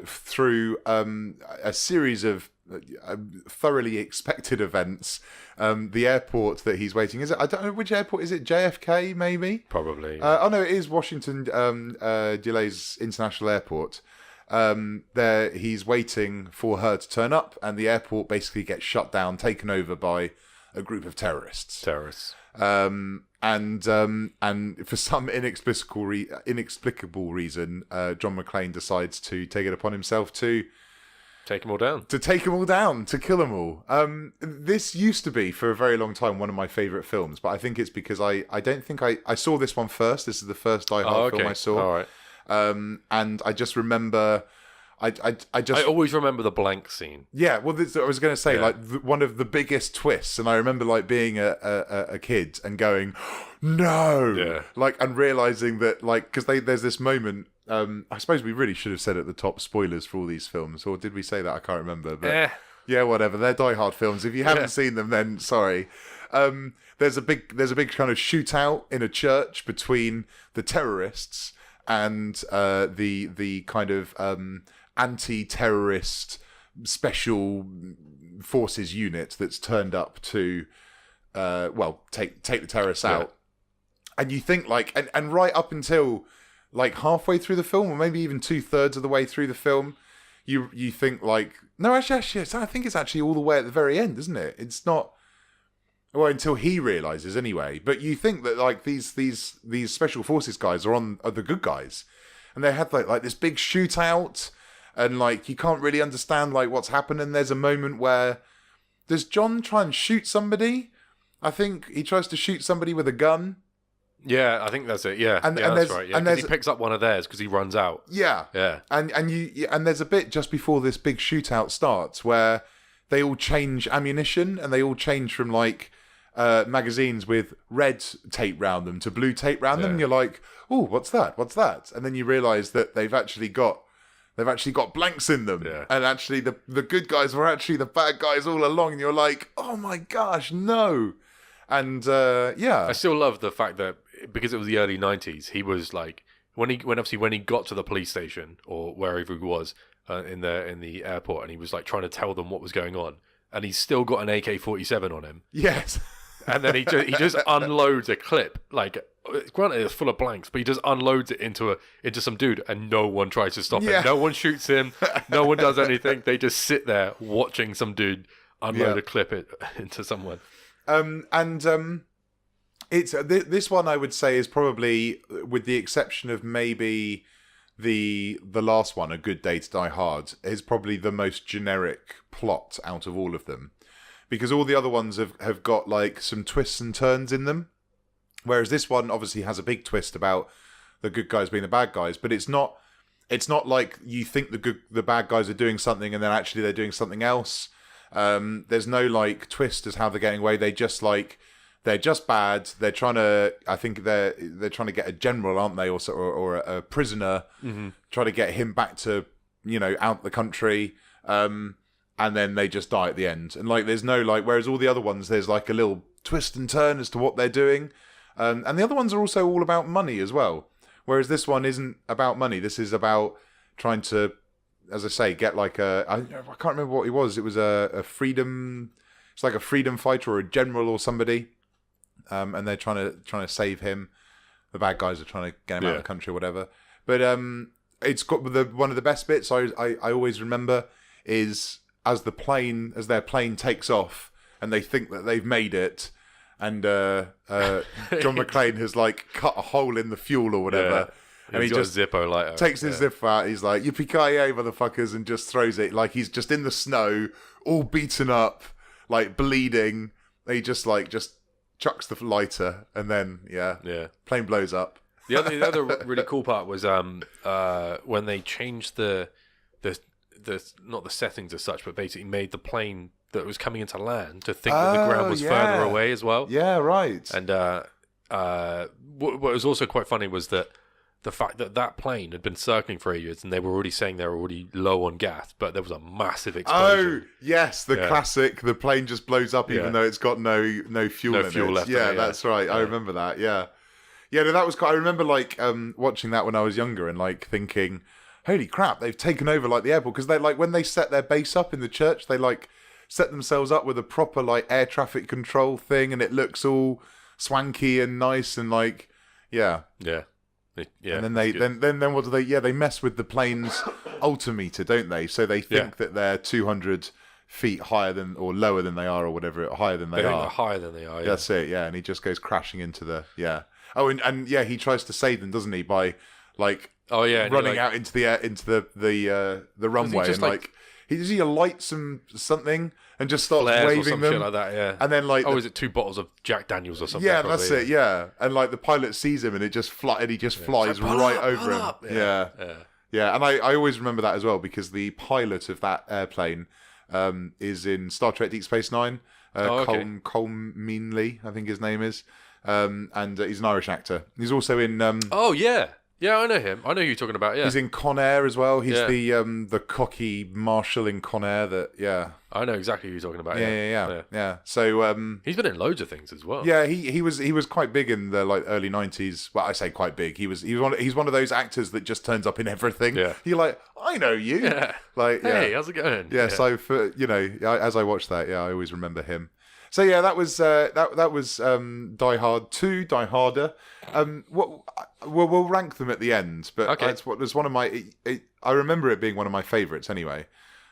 through a series of thoroughly expected events, the airport that he's waiting I don't know which airport is it. JFK maybe. Probably. Oh no, it is Washington Dulles International Airport. There he's waiting for her to turn up, and the airport basically gets shut down, taken over by a group of terrorists. And for some inexplicable reason, John McClane decides to take it upon himself to take them all down. To kill them all. This used to be, for a very long time, one of my favourite films, but I think it's because I don't think I saw this one first. This is the first Die Hard film I saw. All right. And I just remember, I always remember the blank scene. Yeah, well, I was going to say one of the biggest twists, and I remember being a kid and going, no, and realizing that because there's this moment. I suppose we really should have said at the top spoilers for all these films, or did we say that? I can't remember. But yeah, whatever. They're Die Hard films. If you haven't seen them, then sorry. There's a big kind of shootout in a church between the terrorists and the kind of anti-terrorist special forces unit that's turned up to take the terrorists out. And you think and right up until halfway through the film, or maybe even 2/3 of the way through the film, you think no, actually I think it's actually all the way at the very end, isn't it? It's not. Well, until he realizes, anyway. But you think that these special forces guys are the good guys, and they have this big shootout, and you can't really understand what's happened. And there's a moment where does John try and shoot somebody? I think he tries to shoot somebody with a gun. Yeah, I think that's it. Yeah, that's right. Yeah, and he picks up one of theirs because he runs out. Yeah. And there's a bit just before this big shootout starts where they all change ammunition, and they all change from magazines with red tape round them to blue tape round them, and you're like, oh, what's that? And then you realise that they've actually got blanks in them, and actually the good guys were actually the bad guys all along, and you're like, oh my gosh, no. And I still love the fact that because it was the early 90s, he was when he got to the police station or wherever he was in the airport, and he was trying to tell them what was going on, and he's still got an AK-47 on him. Yes. And then he just unloads a clip granted it's full of blanks, but he just unloads it into some dude, and no one tries to stop him. No one shoots him. No one does anything. They just sit there watching some dude unload a clip into someone. It's this one I would say is probably, with the exception of maybe the last one, A Good Day to Die Hard, is probably the most generic plot out of all of them, because all the other ones have got like some twists and turns in them, whereas this one obviously has a big twist about the good guys being the bad guys, but it's not like you think the bad guys are doing something and then actually they're doing something else. There's no like twist as how they're getting away. They're just bad. They're trying to. I think they're trying to get a general, aren't they, or a prisoner, trying to get him back to out the country. And then they just die at the end. And like, there's no like. Whereas all the other ones, there's like a little twist and turn as to what they're doing. And the other ones are also all about money as well. Whereas this one isn't about money. This is about trying to, as I say, get like I can't remember what he was. It was a freedom. It's like a freedom fighter or a general or somebody. And they're trying to save him. The bad guys are trying to get him out of the country or whatever. But it's got one of the best bits I always remember is as their plane takes off and they think that they've made it, and John McClane has like cut a hole in the fuel or whatever. And he just Zippo lighter. Takes his Zippo out. He's like, "Yippee-ki-yay, motherfuckers," and just throws it. Like he's just in the snow, all beaten up, like bleeding. He just chucks the lighter, and then plane blows up. The other really cool part was when they changed the not the settings as such, but basically made the plane that was coming into land to think that the ground was further away as well. Yeah, right. And what was also quite funny was that the fact that plane had been circling for years, and they were already saying they were already low on gas, but there was a massive explosion. Oh, yes, the classic. The plane just blows up even though it's got no fuel in it. Left. Yeah, that's right. I remember that. Yeah. Yeah, no, that was quite. I remember like watching that when I was younger and like thinking, holy crap, they've taken over like the airport, because they like when they set their base up in the church, they like set themselves up with a proper like air traffic control thing, and it looks all swanky and nice and like yeah. And then then what do they? Yeah, they mess with the plane's altimeter, don't they? So they think that they're 200 feet higher than or lower than they are, or whatever, higher than they are. They're higher than they are. Yeah. That's it. Yeah, and he just goes crashing into the Oh, and he tries to save them, doesn't he? By like running out into the runway and like he lights something and just starts waving them shit like that, yeah. And then like is it 2 bottles of Jack Daniels or something? Yeah, probably. That's it. Yeah, and like the pilot sees him and he just flies right over him. Yeah. And I always remember that as well, because the pilot of that airplane is in Star Trek Deep Space Nine. Colm Meaney, I think his name is, and he's an Irish actor. He's also in. Yeah, I know him. I know who you're talking about. Yeah, he's in Con Air as well. He's the cocky marshal in Con Air. I know exactly who you're talking about. Yeah. So he's been in loads of things as well. Yeah, he was quite big in the like early 90s. Well, I say quite big. He's one of those actors that just turns up in everything. Yeah, you're like, I know you. Yeah. Like, hey, how's it going? Yeah. So for as I watch that, I always remember him. So yeah, that was Die Hard 2, Die Harder. We'll rank them at the end, but it's one of my. I remember it being one of my favourites anyway.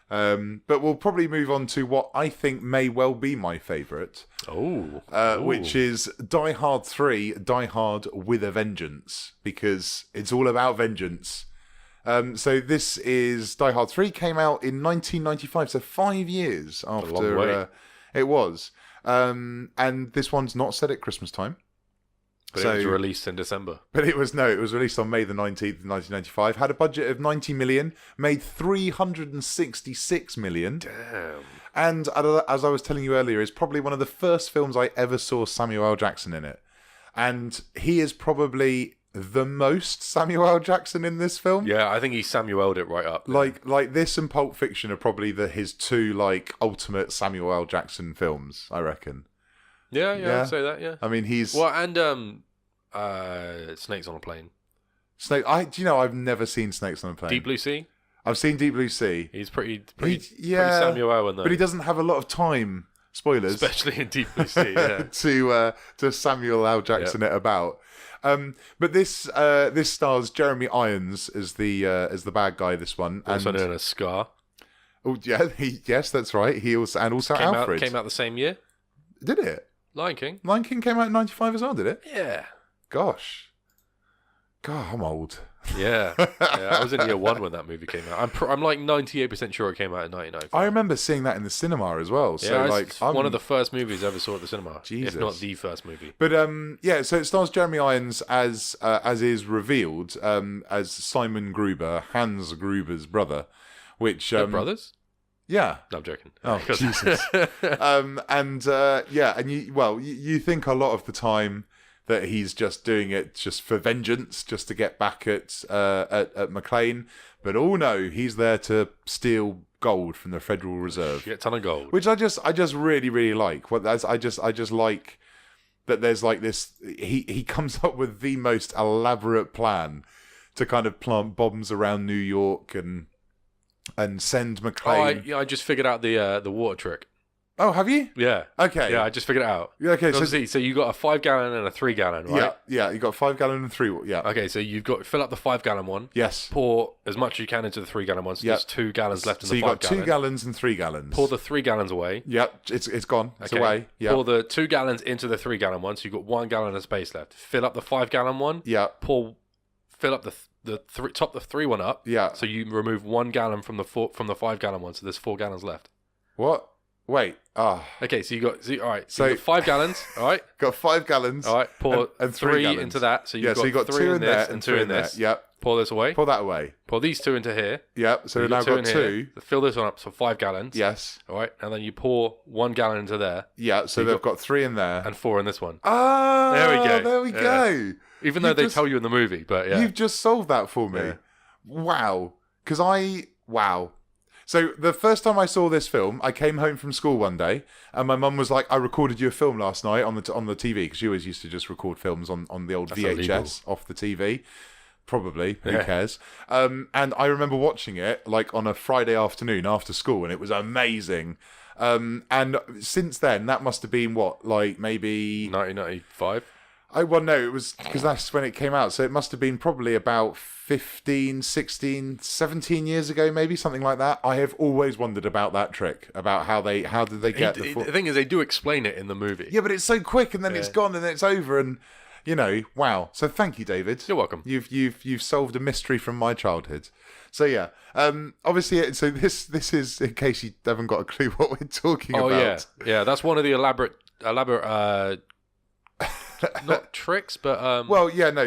But we'll probably move on to what I think may well be my favourite. Which is Die Hard 3, Die Hard with a Vengeance, because it's all about vengeance. So this is Die Hard 3, came out in 1995, so 5 years after it was. And this one's not set at Christmas time. But it was released in December. But it was released on May the 19th, 1995. Had a budget of 90 million, made 366 million. Damn. And as I was telling you earlier, is probably one of the first films I ever saw Samuel L. Jackson in it. And he is probably the most Samuel L. Jackson in this film. Yeah, I think he Samuel'd it right up. Like this and Pulp Fiction are probably his two like ultimate Samuel L. Jackson films, I reckon. Yeah, I'd say that. Yeah, I mean he's and Snakes on a Plane. I've never seen Snakes on a Plane. Deep Blue Sea. I've seen Deep Blue Sea. He's pretty Samuel L. in that. But he doesn't have a lot of time. Spoilers, especially in Deep Blue Sea. Yeah. to Samuel L. Jackson it about. But this stars Jeremy Irons as the bad guy. This one, also known as Scar. Oh yeah, yes, that's right. He also Alfred came out the same year. Did it? Lion King. Lion King came out in 95 as well, did it? Yeah. Gosh. God, I'm old. Yeah. I was in year 1 when that movie came out. I'm like 98% sure it came out in 1995. I remember seeing that in the cinema as well. So it's one of the first movies I ever saw at the cinema. Jesus. If not the first movie. But so it stars Jeremy Irons as is revealed as Simon Gruber, Hans Gruber's brother, which They're brothers? Yeah. No, I'm joking. Oh, Jesus. And you think a lot of the time that he's just doing it just for vengeance, just to get back at McClane. But no, he's there to steal gold from the Federal Reserve. Shit ton of gold. Which I just really, really like. I just like that there's like this. He comes up with the most elaborate plan to kind of plant bombs around New York and send McClane. I just figured out the water trick. Oh, have you? Yeah. Okay. Yeah, I just figured it out. Yeah, okay. So you got a 5 gallon and a 3 gallon, right? Yeah. You got 5 gallon and 3. Yeah. Okay, so you've got fill up the 5 gallon one. Yes. Pour as much as you can into the 3 gallon one. So there's 2 gallons left in the 5 gallon. So you got 2 gallons and 3 gallons. Pour the 3 gallons away. Yep, it's gone. It's away. Yep. Pour the 2 gallons into the 3 gallon one. So you've got 1 gallon of space left. Fill up the 5 gallon one. Yeah. Fill up top the 3 one up. Yeah. So you remove 1 gallon from the 5 gallon one. So there's 4 gallons left. What? Wait. Okay, so you got 5 gallons. All right. Got 5 gallons. All right. Pour and 3 into that. So you've got 3 in there and 2 in this. Yep. Pour this away. Pour that away. Pour these 2 into here. Yep. So we've now got 2. Fill this one up. So 5 gallons. Yes. All right. And then you pour 1 gallon into there. Yeah. So they've got 3 in there and 4 in this one. Ah. There we go. There we go. Even though they tell you in the movie, but yeah. You've just solved that for me. Yeah. Wow. Wow. So the first time I saw this film, I came home from school one day, and my mum was like, "I recorded you a film last night on the TV," because she always used to just record films on the old VHS illegal. Off the TV. Probably, who cares? And I remember watching it like on a Friday afternoon after school, and it was amazing. And since then, that must have been maybe 1995. No, it was because that's when it came out. So it must have been probably about 15, 16, 17 years ago, maybe something like that. I have always wondered about that trick, about how did they get the thing is, they do explain it in the movie. Yeah, but it's so quick, and then it's gone, and then it's over, and wow. So thank you, David. You're welcome. You've solved a mystery from my childhood. So yeah, obviously, so this is in case you haven't got a clue what we're talking about. Oh yeah. That's one of the elaborate. Not tricks, but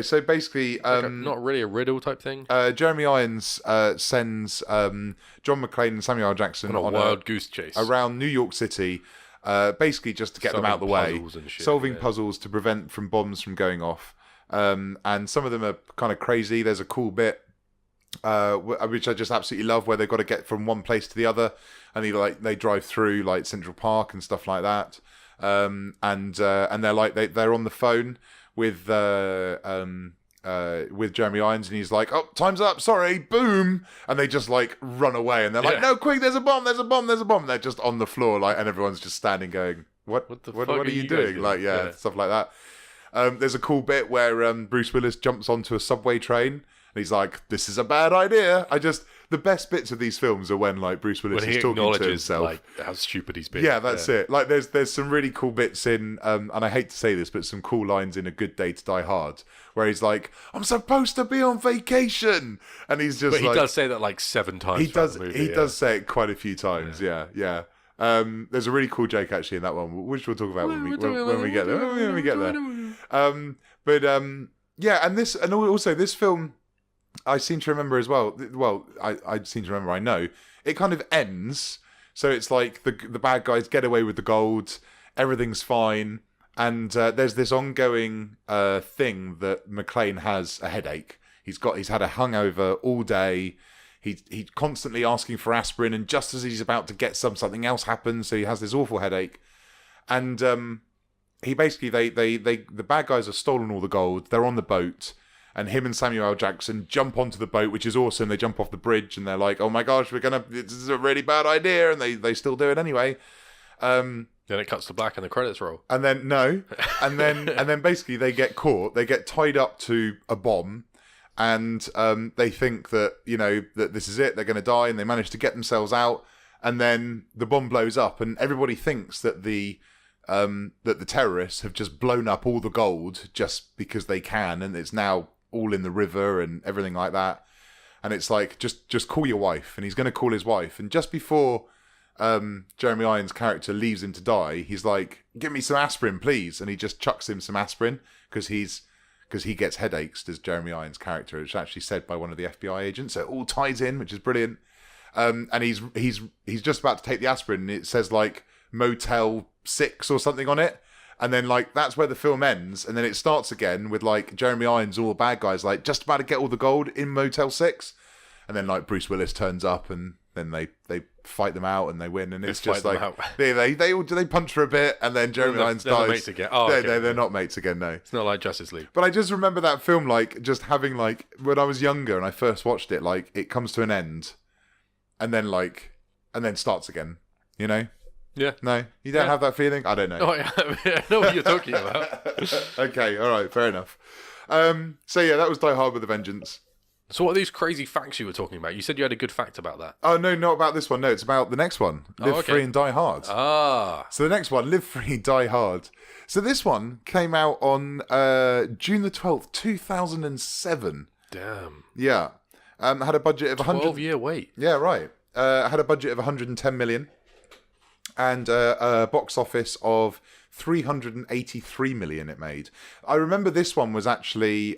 So basically, not really a riddle type thing. Jeremy Irons sends John McClane and Samuel L. Jackson on a wild goose chase around New York City, basically just to get them out of the way, solving puzzles to prevent bombs from going off. And some of them are kind of crazy. There's a cool bit which I just absolutely love, where they've got to get from one place to the other, and they drive through like Central Park and stuff like that. And they're on the phone with Jeremy Irons, and he's like, "Oh, time's up, sorry," boom, and they just like run away, and they're like, "No, quick, there's a bomb, and they're just on the floor, like, and everyone's just standing going, what are you doing? Like, stuff like that. There's a cool bit where Bruce Willis jumps onto a subway train, and he's like, "This is a bad idea." The best bits of these films are when like Bruce Willis is talking to himself, like how stupid he's been. Yeah, that's it. Like there's some really cool bits in, and I hate to say this, but some cool lines in A Good Day to Die Hard, where he's like, "I'm supposed to be on vacation," and he's just. But he does say that like 7 times. He does. He does say it quite a few times. Yeah. There's a really cool joke actually in that one, which we'll talk about when we get there. When we get there. And also this film, I seem to remember as well. Well, I seem to remember. I know it kind of ends. So it's like the bad guys get away with the gold. Everything's fine, and there's this ongoing thing that McClane has a headache. He's had a hangover all day. He's constantly asking for aspirin, and just as he's about to get something else happens. So he has this awful headache, and he basically the bad guys have stolen all the gold. They're on the boat. And him and Samuel L. Jackson jump onto the boat, which is awesome. They jump off the bridge, and they're like, "Oh my gosh, this is a really bad idea," and they still do it anyway. Then it cuts to black and the credits roll. And then and then basically they get caught. They get tied up to a bomb, and they think that that this is it. They're going to die, and they manage to get themselves out. And then the bomb blows up, and everybody thinks that the terrorists have just blown up all the gold just because they can, and it's now all in the river and everything like that. And it's like, just call your wife. And he's going to call his wife. And just before Jeremy Irons' character leaves him to die, he's like, "Give me some aspirin, please." And he just chucks him some aspirin because he gets headaches, does Jeremy Irons' character. It's actually said by one of the FBI agents. So it all ties in, which is brilliant. And he's just about to take the aspirin, and it says like Motel 6 or something on it. And then like that's where the film ends, and then it starts again with like Jeremy Irons, all the bad guys, like just about to get all the gold in Motel 6. And then like Bruce Willis turns up, and then they fight them out and they win, and it's just like they punch for a bit, and then Jeremy Irons dies. They're mates again. Oh, okay. They're not mates again. No, it's not like Justice League. But I just remember that film like just having like when I was younger and I first watched it, like it comes to an end, and then starts again. Yeah. No, you don't have that feeling? I don't know. Oh, yeah. I know what you're talking about. Okay, all right, fair enough. So yeah, that was Die Hard with a Vengeance. So what are these crazy facts you were talking about? You said you had a good fact about that. Oh, no, not about this one. No, it's about the next one. Live Free and Die Hard. Ah. So the next one, Live Free, Die Hard. So this one came out on June the 12th, 2007. Damn. Yeah. Had a budget of 12-year wait. Yeah, right. Had a budget of 110 million. And a box office of 383 million it made. I remember this one was actually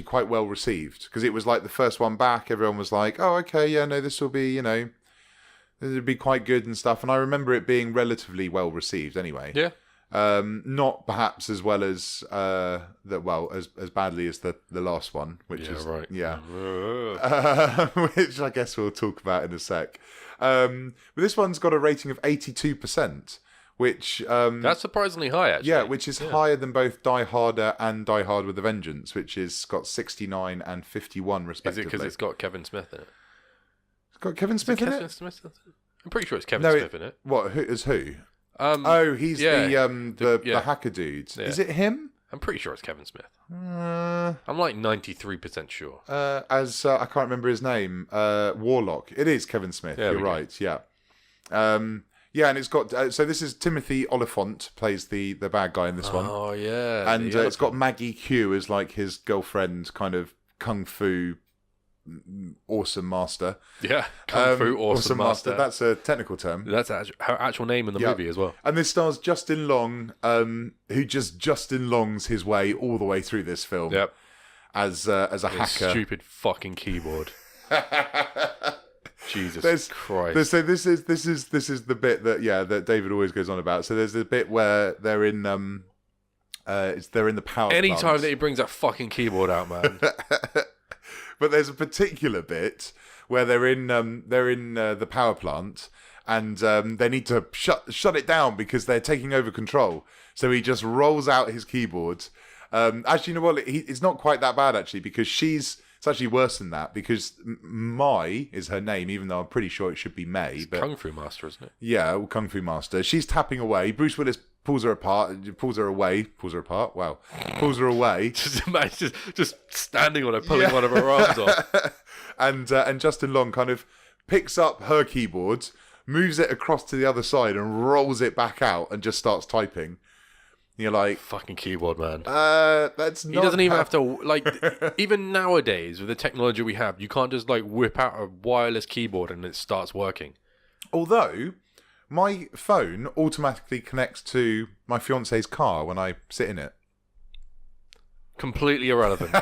quite well received, because it was like the first one back. Everyone was like, "Oh, okay, yeah, no, this will be, it'll be quite good and stuff." And I remember it being relatively well received anyway. Yeah. Not perhaps as well as as badly as the last one, which is right. Yeah, which I guess we'll talk about in a sec. But this one's got a rating of 82%, which that's surprisingly high, actually. Yeah, which is higher than both Die Harder and Die Hard with a Vengeance, which is got 69 and 51 respectively. Is it because it's got Kevin Smith in it? It's got Kevin Smith in it? I'm pretty sure it's Kevin Smith in it. What? Who? He's the hacker dude. Yeah. Is it him? I'm pretty sure it's Kevin Smith. I'm like 93% sure. I can't remember his name. Warlock. It is Kevin Smith. You're right. Yeah. Yeah, and it's got so this is Timothy Oliphant plays the bad guy in this one. Oh yeah, and it's got Maggie Q as like his girlfriend, kind of kung fu awesome master. Yeah, kung fu awesome master. That's a technical term. That's her actual name in the movie as well. And this stars Justin Long, who just Justin Longs his way all the way through this film. Yep. As a hacker. Stupid fucking keyboard. Jesus Christ. So this is the bit that David always goes on about. So there's a bit where they're in they're in the power Anytime plant. that he brings that fucking keyboard out, man. But there's a particular bit where they're in the power plant, and they need to shut it down because they're taking over control. So he just rolls out his keyboard. Actually, you know what? It's not quite that bad actually, because it's actually worse than that, because Mai is her name, even though I'm pretty sure it should be May. It's but Kung Fu Master, isn't it? Yeah, Kung Fu Master. She's tapping away. Bruce Willis pulls her apart. Pulls her away. Wow. Pulls her away. just standing on her, pulling one of her arms off. And Justin Long kind of picks up her keyboard, moves it across to the other side, and rolls it back out, and just starts typing. You're like, fucking keyboard man. That's not. He doesn't even have to, like, even nowadays with the technology we have, you can't just like whip out a wireless keyboard and it starts working. Although my phone automatically connects to my fiance's car when I sit in it. Completely irrelevant.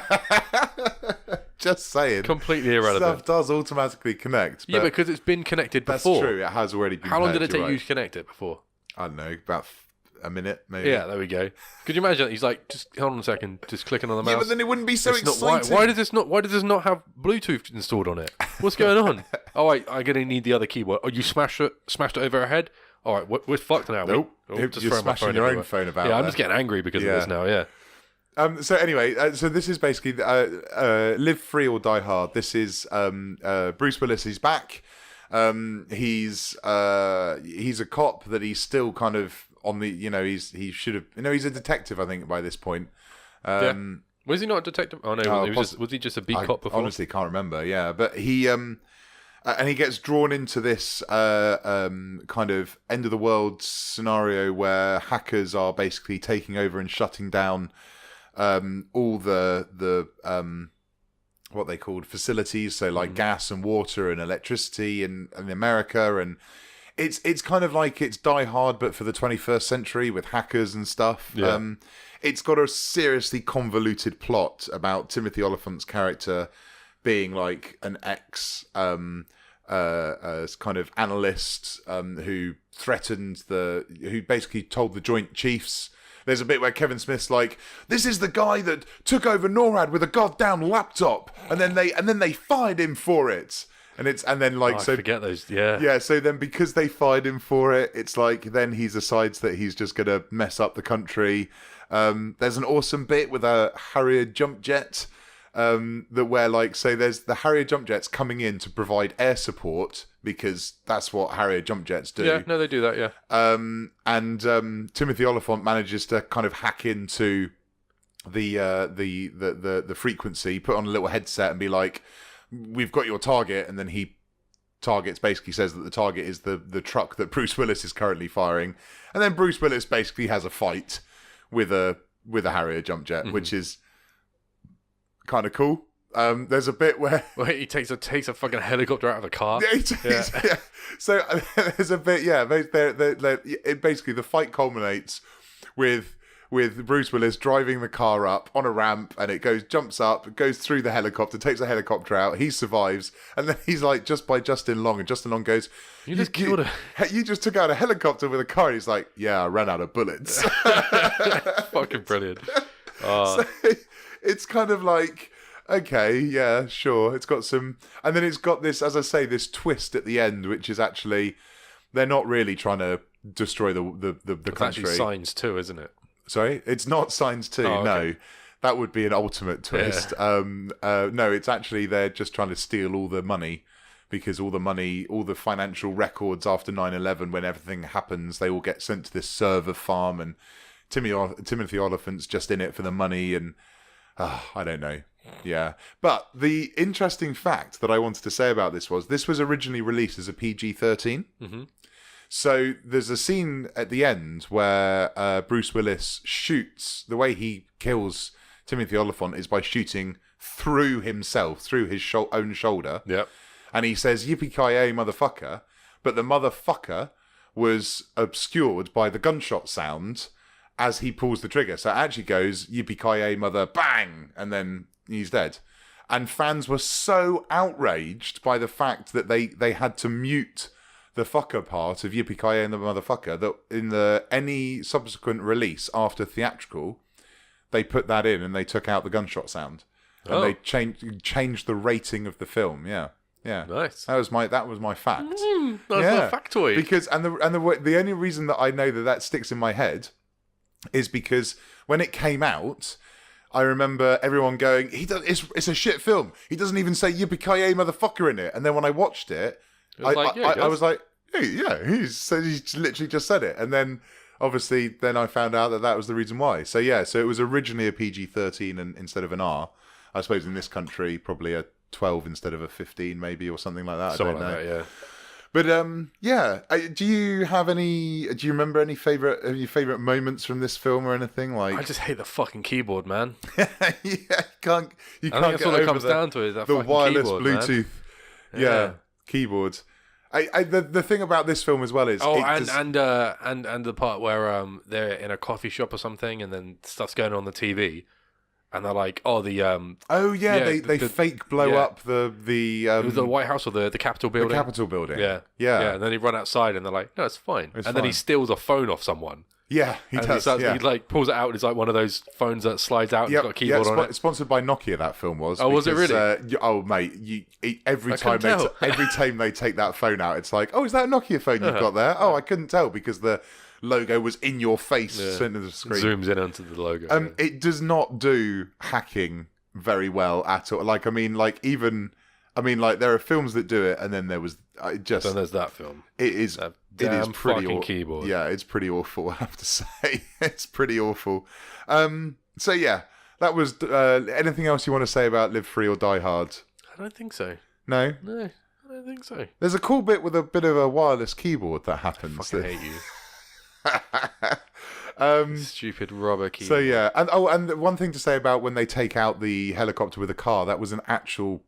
Just saying. Completely irrelevant. Stuff does automatically connect. Yeah, because it's been connected before. That's true. It has already been. How long did it take you to connect it before? I don't know, about a minute, maybe. Yeah, there we go. Could you imagine? He's like, just hold on a second, just clicking on the mouse. Yeah, but then it wouldn't be so exciting. Why does this not have Bluetooth installed on it? What's going on? Oh, I'm gonna need the other keyboard. Oh, you smashed it over her head. All right, we're fucked now. Nope. Just You're smashing your own phone about. Yeah, I'm just getting angry because of this now. Yeah. So anyway, so this is basically Live Free or Die Hard. This is Bruce Willis. He's back. He's a cop that he's still kind of on the, he should have, he's a detective, I think, by this point. Was he not a detective? Oh no, was he just a beat cop before? Honestly can't remember. Yeah, but he and he gets drawn into this kind of end of the world scenario where hackers are basically taking over and shutting down all the what they called facilities, so like gas and water and electricity in America, and it's kind of like it's Die Hard but for the 21st century with hackers and stuff. It's got a seriously convoluted plot about Timothy Oliphant's character being like an ex kind of analyst who threatened who basically told the Joint Chiefs. There's a bit where Kevin Smith's like, "This is the guy that took over NORAD with a goddamn laptop," and then they fired him for it. I forget those. Yeah. So then, because they fired him for it, it's like then he decides that he's just gonna mess up the country. There's an awesome bit with a Harrier jump jet. There's the Harrier jump jets coming in to provide air support because that's what Harrier jump jets do. Yeah, no, they do that. Yeah. Timothy Oliphant manages to kind of hack into the frequency, put on a little headset, and be like, "We've got your target," and then he basically says that the target is the truck that Bruce Willis is currently firing, and then Bruce Willis basically has a fight with a Harrier jump jet, which is kind of cool. There's a bit where he takes a fucking helicopter out of a car. Yeah. So there's a bit, basically the fight culminates with Bruce Willis driving the car up on a ramp, and it jumps up, goes through the helicopter, takes the helicopter out, he survives, and then he's like, just by Justin Long, and Justin Long goes, You just took out a helicopter with a car, and he's like, "Yeah, I ran out of bullets." Fucking brilliant. So it's kind of like, okay, yeah, sure. It's got some, and then it's got this, as I say, this twist at the end, which is actually they're not really trying to destroy the country. It's actually Signs 2, isn't it? Sorry, it's not Signs 2. Oh, okay. No, that would be an ultimate twist. Yeah. No, it's actually they're just trying to steal all the money, because all the financial records after 9/11, when everything happens, they all get sent to this server farm, and Timothy Oliphant's just in it for the money, and I don't know. Yeah. But the interesting fact that I wanted to say about this was originally released as a PG-13. Mm-hmm. So there's a scene at the end where Bruce Willis shoots. The way he kills Timothy Oliphant is by shooting through himself, through his own shoulder. Yep. And he says, "Yippee-ki-yay, motherfucker." But the motherfucker was obscured by the gunshot sound as he pulls the trigger. So it actually goes, "Yippee-ki-yay, mother, bang," and then he's dead. And fans were so outraged by the fact that they had to mute the fucker part of "Yippee-ki-yay and the motherfucker" that in any subsequent release after theatrical, they put that in and they took out the gunshot sound. And they changed the rating of the film. Yeah. Nice. That was my fact. That's a factoid. Because the only reason that I know that sticks in my head is because when it came out, I remember everyone going, it's a shit film. He doesn't even say "Yippee-ki-yay, motherfucker" in it. And then when I watched it, I was like, "Hey, yeah, he's literally just said it." And then obviously then I found out that was the reason why. So yeah, so it was originally a PG-13 instead of an R. I suppose in this country probably a 12 instead of a 15 maybe, or something like that. Something I don't know. Like that, yeah. But do you remember any favorite moments from this film or anything? Like, I just hate the fucking keyboard, man. You can't that's all it comes down to is that the fucking wireless keyboard, Bluetooth keyboards. The thing about this film as well is and the part where they're in a coffee shop or something, and then stuff's going on the TV. And they're like, they fake blow up the White House or the Capitol building. The Capitol building. Yeah. And then they run outside and they're like, "No, it's fine." Then he steals a phone off someone. Yeah, he does. He like pulls it out, and it's like one of those phones that slides out and it's got a keyboard on it. Sponsored by Nokia, that film was. Oh, was it really? Mate, every time they take that phone out, it's like, "Oh, is that a Nokia phone you've got there?" Oh, I couldn't tell because the logo was in your face, sent to the screen. Zooms in onto the logo. It does not do hacking very well at all. Like, I mean, like even I mean, like, there are films that do it, and then there was Then there's that film. It is. It is pretty fucking keyboard. Yeah, it's pretty awful. I have to say, it's pretty awful. So yeah, that was. Anything else you want to say about Live Free or Die Hard? I don't think so. No, I don't think so. There's a cool bit with a bit of a wireless keyboard that happens. I fucking hate you. Stupid rubber keyboard. So yeah, and one thing to say about when they take out the helicopter with a car, that was an actual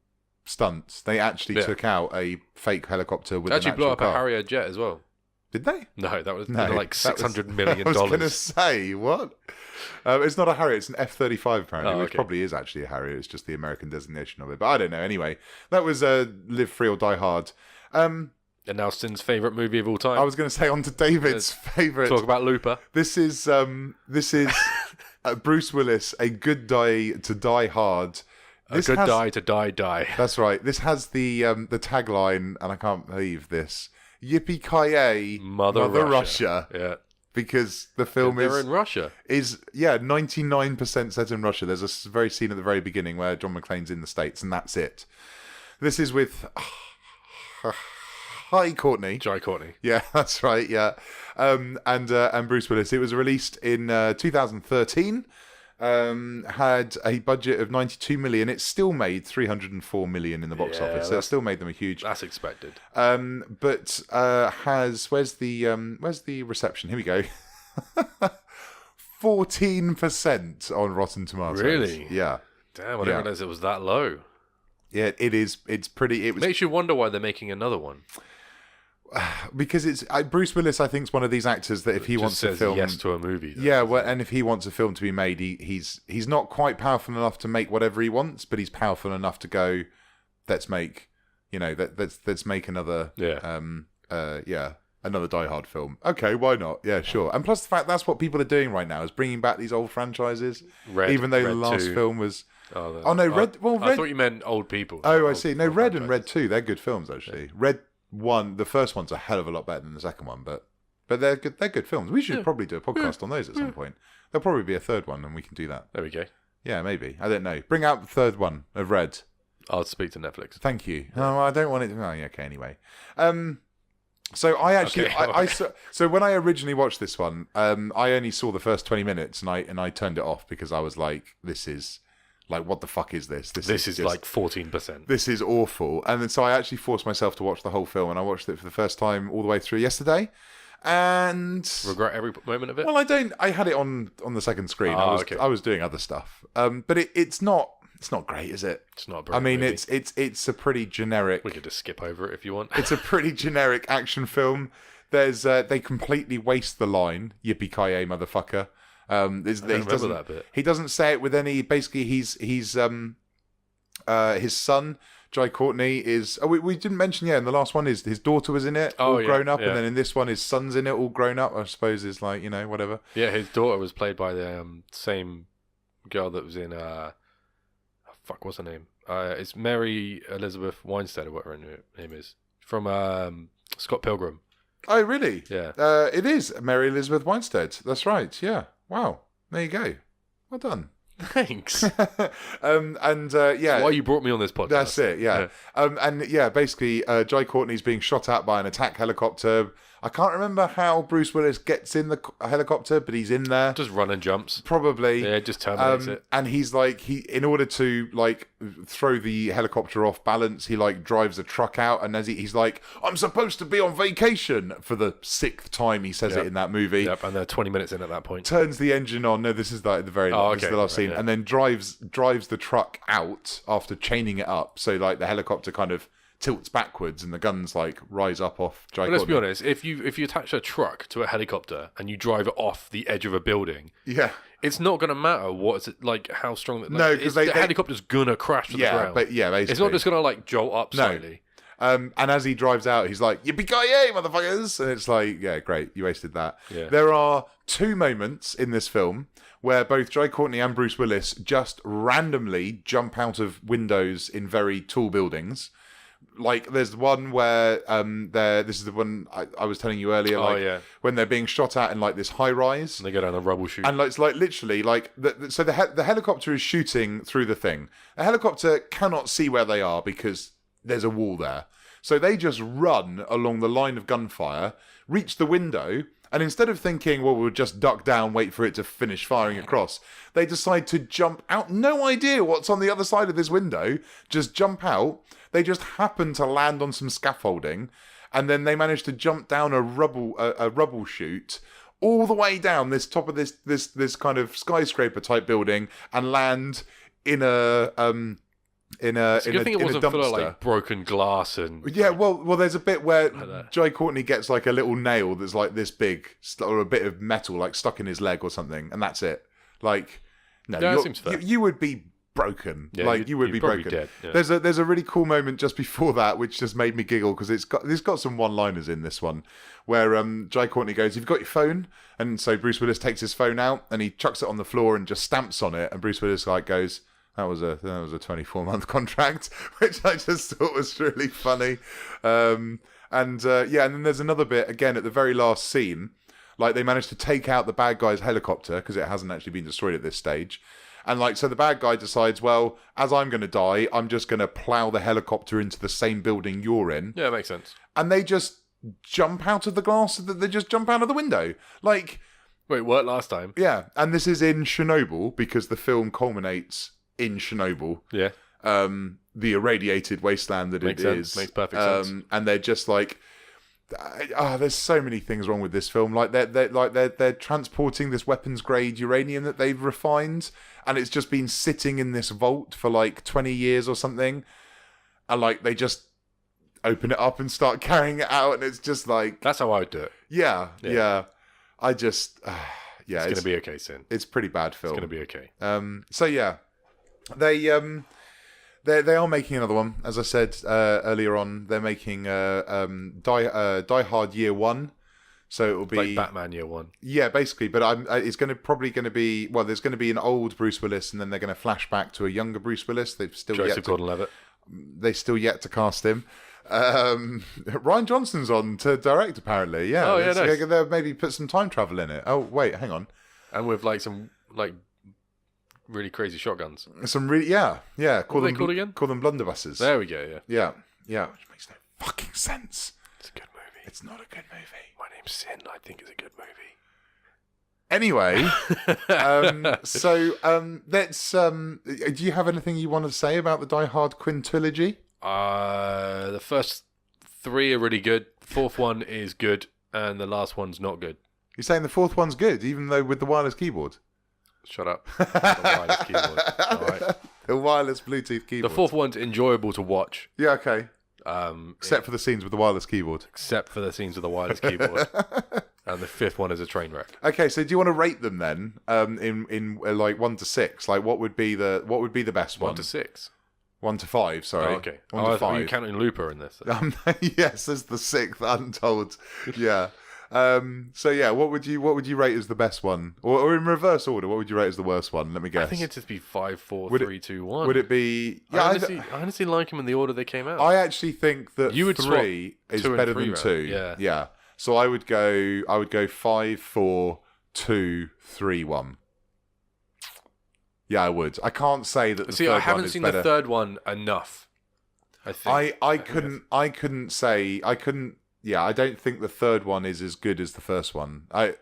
stunt. They actually took out a fake helicopter with an actual car. Actually blew up a Harrier jet as well. Did they? No, that was like $600 million. I was going to say, what? It's not a Harrier, it's an F-35 apparently, which probably is actually a Harrier. It's just the American designation of it. But I don't know. Anyway, that was Live Free or Die Hard. And now Sinn's favourite movie of all time. I was going to say on to David's favourite. Talk about Looper. This is Bruce Willis, A Good Day to Die Hard. Die to die. That's right. This has the tagline, and I can't believe this. Yippee-ki-yay, Mother Russia. Yeah. Because the film they're in Russia. is 99% set in Russia. There's a very scene at the very beginning where John McClane's in the States, and that's it. This is with Jai Courtney. Yeah, that's right. Yeah, and Bruce Willis. It was released in 2013. Had a budget of 92 million. It still made 304 million in the box office. So it still made them a huge. That's expected. But where's the reception? Here we go. 14% on Rotten Tomatoes. Really? Yeah. Damn, I didn't realize it was that low. Yeah, it is. It's pretty. It was. Makes you wonder why they're making another one. Because it's Bruce Willis, I think, is one of these actors that if he wants to film, yes to a movie. And if he wants a film to be made, he's not quite powerful enough to make whatever he wants, but he's powerful enough to go, let's make, let's make another, another Die Hard film. Okay, why not? Yeah, sure. And plus the fact that's what people are doing right now is bringing back these old franchises, even though the last film was. Red. Well, Red. I thought you meant old people. Oh, I see. No, Red and Red 2, they're good films actually. Red 1, the first one's a hell of a lot better than the second one, but they're good. They're good films. We should probably do a podcast on those at some point. There'll probably be a third one, and we can do that. There we go. Yeah, maybe. I don't know. Bring out the third one of Red. I'll speak to Netflix. Thank you. No, I don't want it. Oh, yeah, okay. Anyway, so I actually, so when I originally watched this one, I only saw the first 20 minutes, and I turned it off because I was like, this is. Like, what the fuck is this? This is just, like 14%. This is awful. And then so I actually forced myself to watch the whole film, and I watched it for the first time all the way through yesterday. And regret every moment of it? Well, I don't. I had it on the second screen. I was doing other stuff. But it's not great, is it? It's not. I mean, it's a pretty generic. We could just skip over it if you want. It's a pretty generic action film. There's they completely waste the line "Yippee-ki-yay, motherfucker." That bit. He doesn't say it with any. Basically, he's his son, Jai Courtney, is. Oh, we didn't mention. Yeah, in the last one, his daughter was in it, all grown up, and then in this one, his son's in it, all grown up. I suppose is like whatever. Yeah, his daughter was played by the same girl that was in. What's her name? It's Mary Elizabeth Winstead or whatever her name is from Scott Pilgrim. Oh, really? Yeah. It is Mary Elizabeth Winstead. That's right. Yeah. Wow. There you go. Well done. Thanks. Why you brought me on this podcast. That's it. Yeah. Basically, Jai Courtney's being shot at by an attack helicopter. I can't remember how Bruce Willis gets in the helicopter, but he's in there. Just run and jumps. Probably. Yeah, just terminates it. And he's like, in order to throw the helicopter off balance, he drives a truck out, and as he's like, I'm supposed to be on vacation for the 6th time he says it in that movie. Yep, and they're 20 minutes in at that point. Turns the engine on. No, this is the very this is the last scene, and then drives the truck out after chaining it up. So the helicopter kind of tilts backwards and the guns rise up off Jai Courtney. Let's be honest, if you attach a truck to a helicopter and you drive it off the edge of a building, it's not going to matter how strong because the helicopter's gonna crash to the ground. But basically it's not just going to jolt up slightly. And as he drives out, he's like, "Yippee-ki-yay, motherfuckers!" And it's like, yeah, great, you wasted that. Yeah. There are 2 moments in this film where both Jai Courtney and Bruce Willis just randomly jump out of windows in very tall buildings. There's one where this is the one I was telling you earlier. When they're being shot at in this high rise, and they go down a rubble chute, and it's literally the helicopter is shooting through the thing. The helicopter cannot see where they are because there's a wall there. So they just run along the line of gunfire, reach the window, and instead of thinking, well, we'll just duck down, wait for it to finish firing across, they decide to jump out. No idea what's on the other side of this window. Just jump out. They just happen to land on some scaffolding, and then they manage to jump down a rubble chute all the way down this top of this kind of skyscraper type building and land in a in a it's a good thing it wasn't full of like broken glass and well there's a bit where Jai Courtney gets like a little nail that's like this big or a bit of metal like stuck in his leg or something, and that's it. Like that seems fair. You would be broken. Like you would be broken. Dead, yeah. There's a really cool moment just before that which just made me giggle because it's got some one-liners in this one where Jai Courtney goes, "You've got your phone?" And so Bruce Willis takes his phone out and he chucks it on the floor and just stamps on it, and Bruce Willis like goes, That was a 24-month contract, which I just thought was really funny. And then there's another bit again at the very last scene, like they managed to take out the bad guy's helicopter because it hasn't actually been destroyed at this stage. And like, so the bad guy decides, well, as I'm going to die, I'm just going to plow the helicopter into the same building you're in. Yeah, it makes sense. And they just jump out of the glass. They just jump out of the window. Like, wait, what? Last time? Yeah, and this is in Chernobyl because the film culminates in Chernobyl. Yeah. The irradiated wasteland that makes it sense. is. Makes perfect sense. And they're just like, there's so many things wrong with this film. Like they're transporting this weapons grade uranium that they've refined, and it's just been sitting in this vault for like 20 years or something. And like they just open it up and start carrying it out, and it's just like, that's how I would do it. Yeah. I just it's gonna be okay, Sin. It's a pretty bad film. It's gonna be okay. So yeah, they are making another one. As I said earlier on, they're making Die Hard Year One. So it will be like Batman Year One. Yeah, basically. But it's probably going to be, well, there's going to be an old Bruce Willis, and then they're going to flash back to a younger Bruce Willis. They've still Joseph Gordon-Levitt. They still yet to cast him. Ryan Johnson's on to direct, apparently. Yeah. Oh yeah, nice. They'll maybe put some time travel in it. Oh wait, hang on. And with like some like really crazy shotguns. Some really yeah. What are they called again? Call them blunderbusses. There we go. Yeah. Which makes no fucking sense. It's a good movie. It's not a good movie. My name's Sin. I think it's a good movie. Anyway, let's. Do you have anything you want to say about the Die Hard Quintilolgy? The first three are really good. The fourth one is good, and the last one's not good. You're saying the fourth one's good, even though with the wireless keyboard? Shut up. The wireless keyboard. All right. The wireless Bluetooth keyboard. The fourth one's enjoyable to watch. Yeah, okay. Except for the scenes with the wireless keyboard. Except for the scenes with the wireless keyboard. And the fifth one is a train wreck. Okay, so do you want to rate them then? In like 1 to 6, like what would be the best one? 1 to 6. 1 to 5. Sorry. Oh, okay. 1 to 5. Are you counting Looper in this? Yes, as the 6th untold. Yeah. So yeah, what would you rate as the best one, or in reverse order? What would you rate as the worst one? Let me guess. I think it'd just be 5, 4, 3, 2, 1. Would it be? Yeah, I honestly like them in the order they came out. I actually think that you would 3 is better than 2. Yeah. So I would go 5, 4, 2, 3, 1. Yeah, I would. I can't say that the third one is better. I haven't seen the third one enough. I think. I couldn't say. Yeah, I don't think the third one is as good as the first one. Well,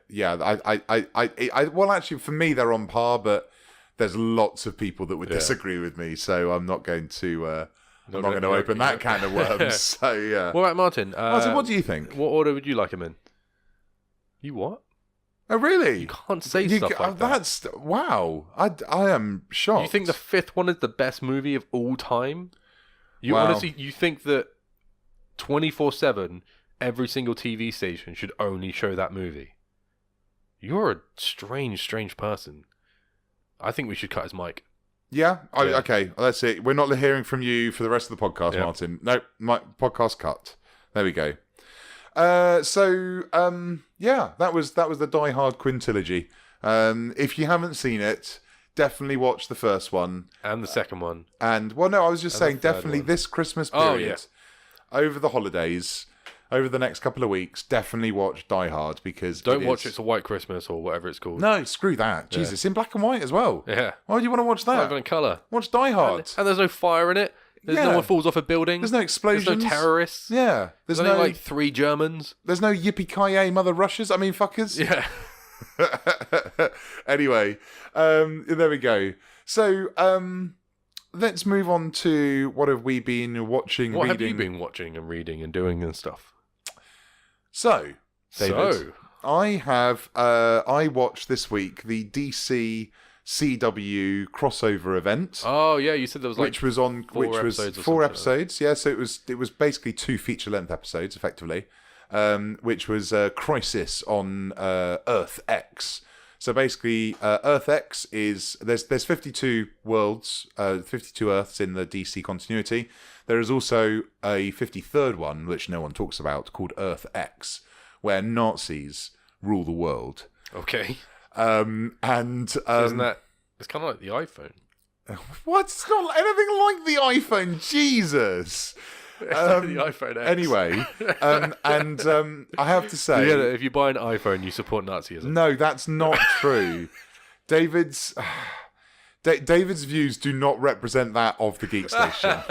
actually, for me, they're on par, but there's lots of people that would disagree with me, so I'm not going to. I'm not going to open that can of worms. So yeah. What about Martin? Martin, what do you think? What order would you like him in? You what? Oh really? You can't say stuff like that. That's wow. I am shocked. You think the fifth one is the best movie of all time? You honestly, you think that 24/7 every single TV station should only show that movie? You're a strange person. I think we should cut his mic. Yeah? Okay, well, that's it. We're not hearing from you for the rest of the podcast, Martin. No, my podcast cut. There we go. That was the Die Hard Quintilolgy. If you haven't seen it, definitely watch the first one. And the second one. I was just saying, definitely this Christmas period, over the holidays, over the next couple of weeks, definitely watch Die Hard, because don't watch It's a White Christmas or whatever it's called. No, screw that. Jesus, in black and white as well. Yeah. Why do you want to watch that? Not even in colour. Watch Die Hard. And there's no fire in it. No one falls off a building. There's no explosions. There's no terrorists. Yeah. There's only like 3 Germans. There's no yippee-ki-yay mother Russias. I mean, fuckers. Yeah. Anyway, there we go. So, let's move on to what have we been watching, What reading. have you been watching and reading and doing and stuff? So, David, I watched this week the DC CW crossover event. Oh yeah, you said there was like which was 4 episodes. Yeah, so it was basically 2 feature-length episodes, effectively, which was Crisis on Earth X. So basically, Earth X is there's 52 worlds, 52 Earths in the DC continuity. There is also a 53rd one, which no one talks about, called Earth X, where Nazis rule the world. Okay. Isn't that it's kind of like the iPhone? What? It's not anything like the iPhone. Jesus. The iPhone X. Anyway, I have to say, yeah, if you buy an iPhone, you support Nazism. No, that's not true. David's views do not represent that of the Geekstation.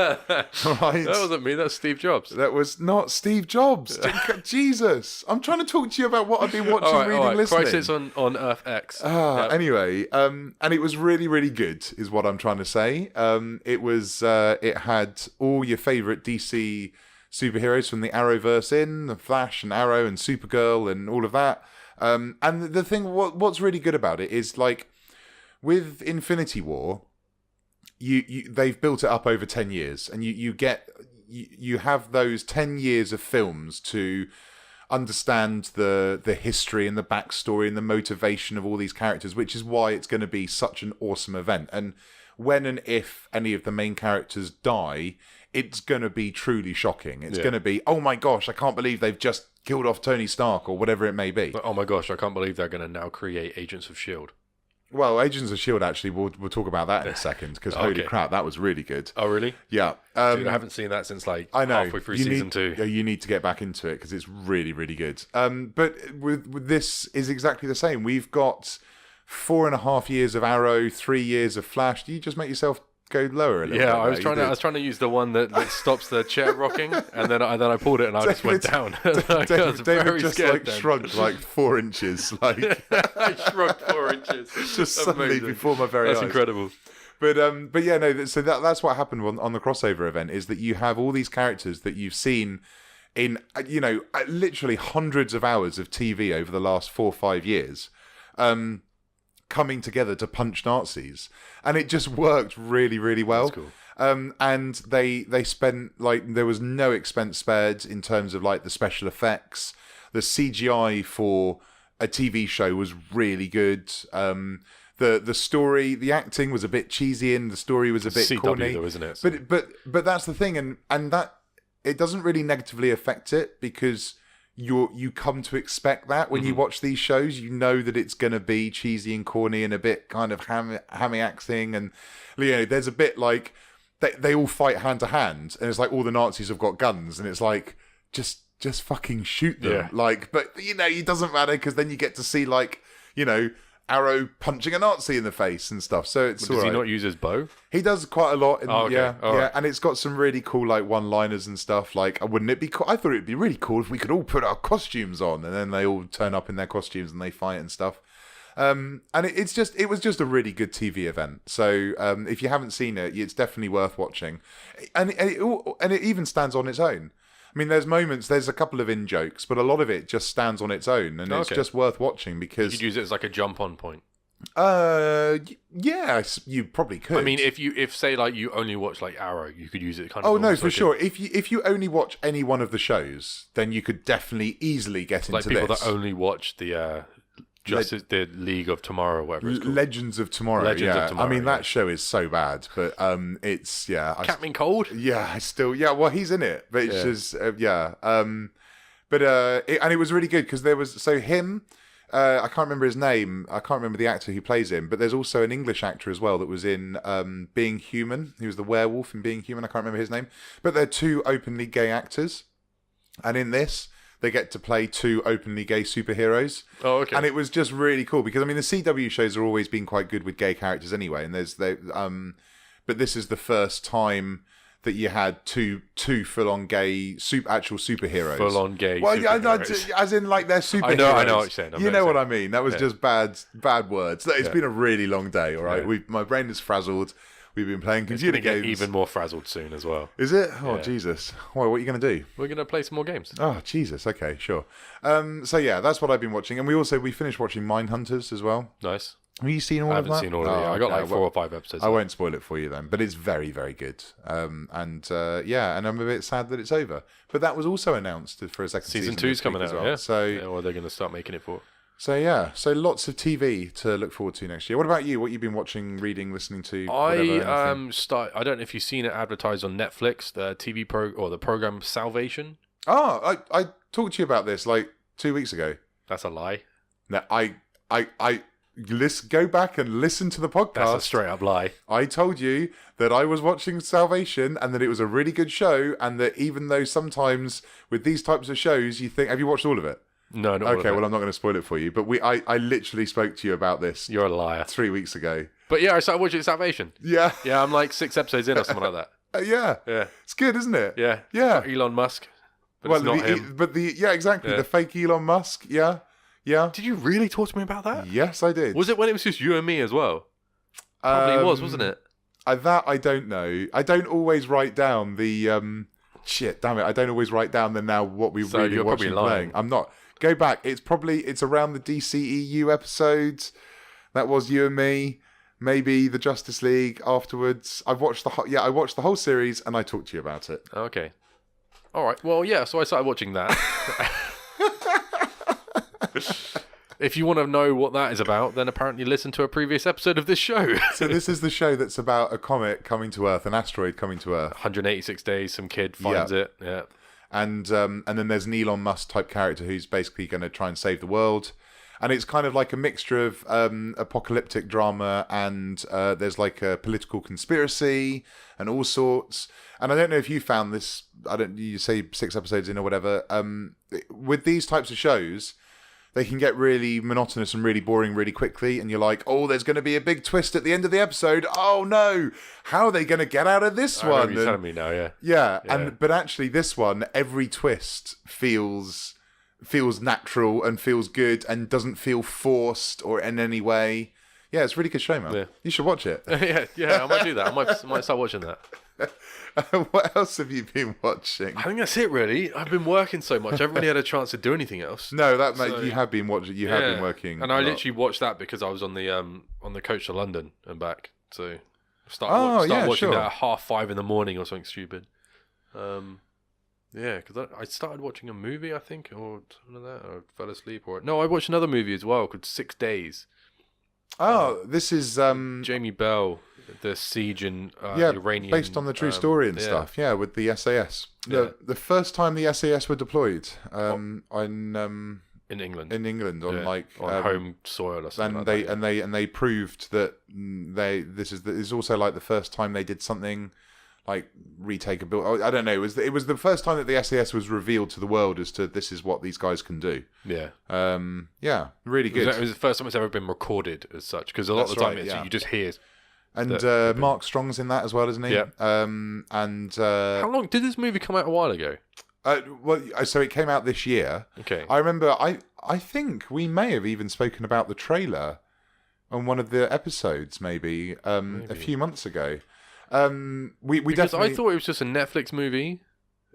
Right? That wasn't me. That's Steve Jobs. That was not Steve Jobs. Jesus, I'm trying to talk to you about what I've been watching, reading, listening. Crisis on Earth X. Anyway, and it was really, really good, is what I'm trying to say. It had all your favourite DC superheroes from the Arrowverse in, the Flash and Arrow and Supergirl and all of that. And the thing, what's really good about it is like, with Infinity War, they've built it up over 10 years, and you have those 10 years of films to understand the history and the backstory and the motivation of all these characters, which is why it's going to be such an awesome event. And when and if any of the main characters die, it's going to be truly shocking. It's going to be, oh my gosh, I can't believe they've just killed off Tony Stark or whatever it may be. Oh my gosh, I can't believe they're going to now create Agents of S.H.I.E.L.D. Well, Agents of S.H.I.E.L.D. actually, we'll talk about that in a second, because holy crap, that was really good. Oh, really? Yeah. Dude, I haven't seen that since halfway through season 2. Yeah, you need to get back into it, because it's really, really good. But with this is exactly the same. We've got 4.5 years of Arrow, 3 years of Flash. Do you just make yourself go lower a little bit? Yeah, I was trying to use the one that stops the chair rocking, and then I pulled it and I just went down. David just shrugged like 4 inches, like I shrugged 4 inches. Just suddenly before my very eyes. That's incredible. But yeah, no. So that's what happened on the crossover event, is that you have all these characters that you've seen in literally hundreds of hours of TV over the last 4 or 5 years. Coming together to punch Nazis, and it just worked really, really well. That's cool. And they spent, like, there was no expense spared in terms of like the special effects. The CGI for a TV show was really good. The story, the acting was a bit cheesy, and the story was a bit CW corny, though, isn't it? So. But that's the thing, and that it doesn't really negatively affect it, because you come to expect that when you watch these shows. You know that it's going to be cheesy and corny and a bit kind of hammy acting, and there's a bit like they all fight hand to hand, and it's like all the Nazis have got guns, and it's like just fucking shoot them. Like, but it doesn't matter, because then you get to see Arrow punching a Nazi in the face and stuff. So it's does he not use his bow? He does quite a lot. Okay. Yeah, and it's got some really cool like one-liners and stuff. Like, wouldn't it be cool? I thought it'd be really cool if we could all put our costumes on, and then they all turn up in their costumes and they fight and stuff. And it was just a really good TV event. So if you haven't seen it, it's definitely worth watching. And it even stands on its own. I mean, there's a couple of in-jokes, but a lot of it just stands on its own, and it's just worth watching, because... You could use it as like a jump-on point. Yeah, you probably could. I mean, if say like you only watch like Arrow, you could use it kind of... Oh, no, for sure. If you only watch any one of the shows, then you could definitely easily get into this. Like people that only watch the League of Tomorrow, whatever it's called. Legends of Tomorrow. I mean, that show is so bad, but it's Captain Cold. Yeah, well, he's in it, but it's just and it was really good, because there was him. I can't remember his name. I can't remember the actor who plays him, but there's also an English actor as well that was in Being Human. He was the werewolf in Being Human. I can't remember his name, but they're 2 openly gay actors, and in this, they get to play 2 openly gay superheroes. Oh, okay. And it was just really cool, because I mean, the CW shows are always been quite good with gay characters anyway, and but this is the first time that you had two full-on gay actual superheroes. Full-on gay superheroes. As in like they're superheroes. I know what you're saying. You know what I mean. That was just bad words. It's been a really long day, all right? Yeah. My brain is frazzled. We've been playing computer games. Get even more frazzled soon as well. Is it? Oh, Jesus. Why, what are you going to do? We're going to play some more games. Oh, Jesus. Okay, sure. So yeah, that's what I've been watching. And we finished watching Mindhunters as well. Nice. Have you seen all of that? I haven't seen all of it. I got like 4 or 5 episodes. I won't spoil it for you then, but it's very, very good. And I'm a bit sad that it's over. But that was also announced for a second season. Season 2's coming out, well. yeah. So, or they're going to start making it for. So yeah, so lots of TV to look forward to next year. What about you? What you've been watching, reading, listening to? I don't know if you've seen it advertised on Netflix, the TV the program Salvation. Oh, I talked to you about this like 2 weeks ago. That's a lie. No, go back and listen to the podcast. That's a straight up lie. I told you that I was watching Salvation and that it was a really good show, and that even though sometimes with these types of shows you think, have you watched all of it? No, not okay, well, I'm not going to spoil it for you, but I literally spoke to you about this. You're a liar. 3 weeks ago. But yeah, I started watching Salvation. Yeah. Yeah, I'm like 6 episodes in or something like that. Yeah. It's good, isn't it? Yeah. Yeah. Elon Musk. But it's not him. Exactly. Yeah. The fake Elon Musk. Yeah. Yeah. Did you really talk to me about that? Yes, I did. Was it when it was just you and me as well? Probably was, wasn't it? That I don't know. I don't always write down the shit. Damn it! I don't always write down what we really watch and playing. I'm not. Go back. It's around the DCEU episodes. That was you and me. Maybe the Justice League afterwards. I watched the whole series and I talked to you about it. Okay. All right. Well, yeah. So I started watching that. If you want to know what that is about, then apparently listen to a previous episode of this show. So this is the show that's about a comet coming to Earth, an asteroid coming to Earth. 186 days, some kid finds it. Yeah. And then there's an Elon Musk type character who's basically going to try and save the world. And it's kind of like a mixture of apocalyptic drama and there's like a political conspiracy and all sorts. And I don't know if you found this, you say 6 episodes in or whatever. With these types of shows, they can get really monotonous and really boring really quickly. And you're like, oh, there's going to be a big twist at the end of the episode. Oh, no. How are they going to get out of this one? You're telling me now, yeah. Yeah. But actually this one, every twist feels natural and feels good and doesn't feel forced or in any way. Yeah, it's a really good show, man. Yeah. You should watch it. yeah, I might do that. I might start watching that. What else have you been watching? I think that's it, really. I've been working so much. I haven't really had a chance to do anything else. No, you have been watching. You have been working, and I literally watched that because I was on the coach to London and back. So start watching that at 5:30 in the morning or something stupid. Yeah, because I started watching a movie, I think, or something like that, or fell asleep. I watched another movie as well called 6 Days. Oh, this is Jamie Bell, the siege in Iranian, based on the true story and stuff. Yeah, with the SAS. The first time the SAS were deployed in England. In England, on home soil or something. And they proved that this is also like the first time they did something like retake a building. I don't know. It was the first time that the SAS was revealed to the world as to this is what these guys can do. Yeah. Really good. It was the first time it's ever been recorded as such, because a lot of the time you just hear. And Mark Strong's in that as well, isn't he? Yeah. How long did this movie come out? A while ago. So it came out this year. Okay. I remember. I think we may have even spoken about the trailer on one of the episodes, maybe. A few months ago. Because definitely... I thought it was just a Netflix movie,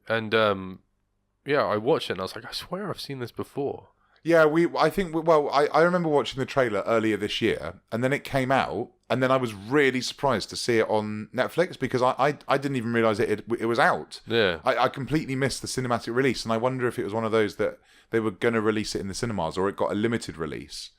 and I watched it and I was like, I swear I've seen this before. Yeah, I remember watching the trailer earlier this year, and then it came out, and then I was really surprised to see it on Netflix because I didn't even realise it was out. Yeah, I completely missed the cinematic release, and I wonder if it was one of those that they were going to release it in the cinemas, or it got a limited release,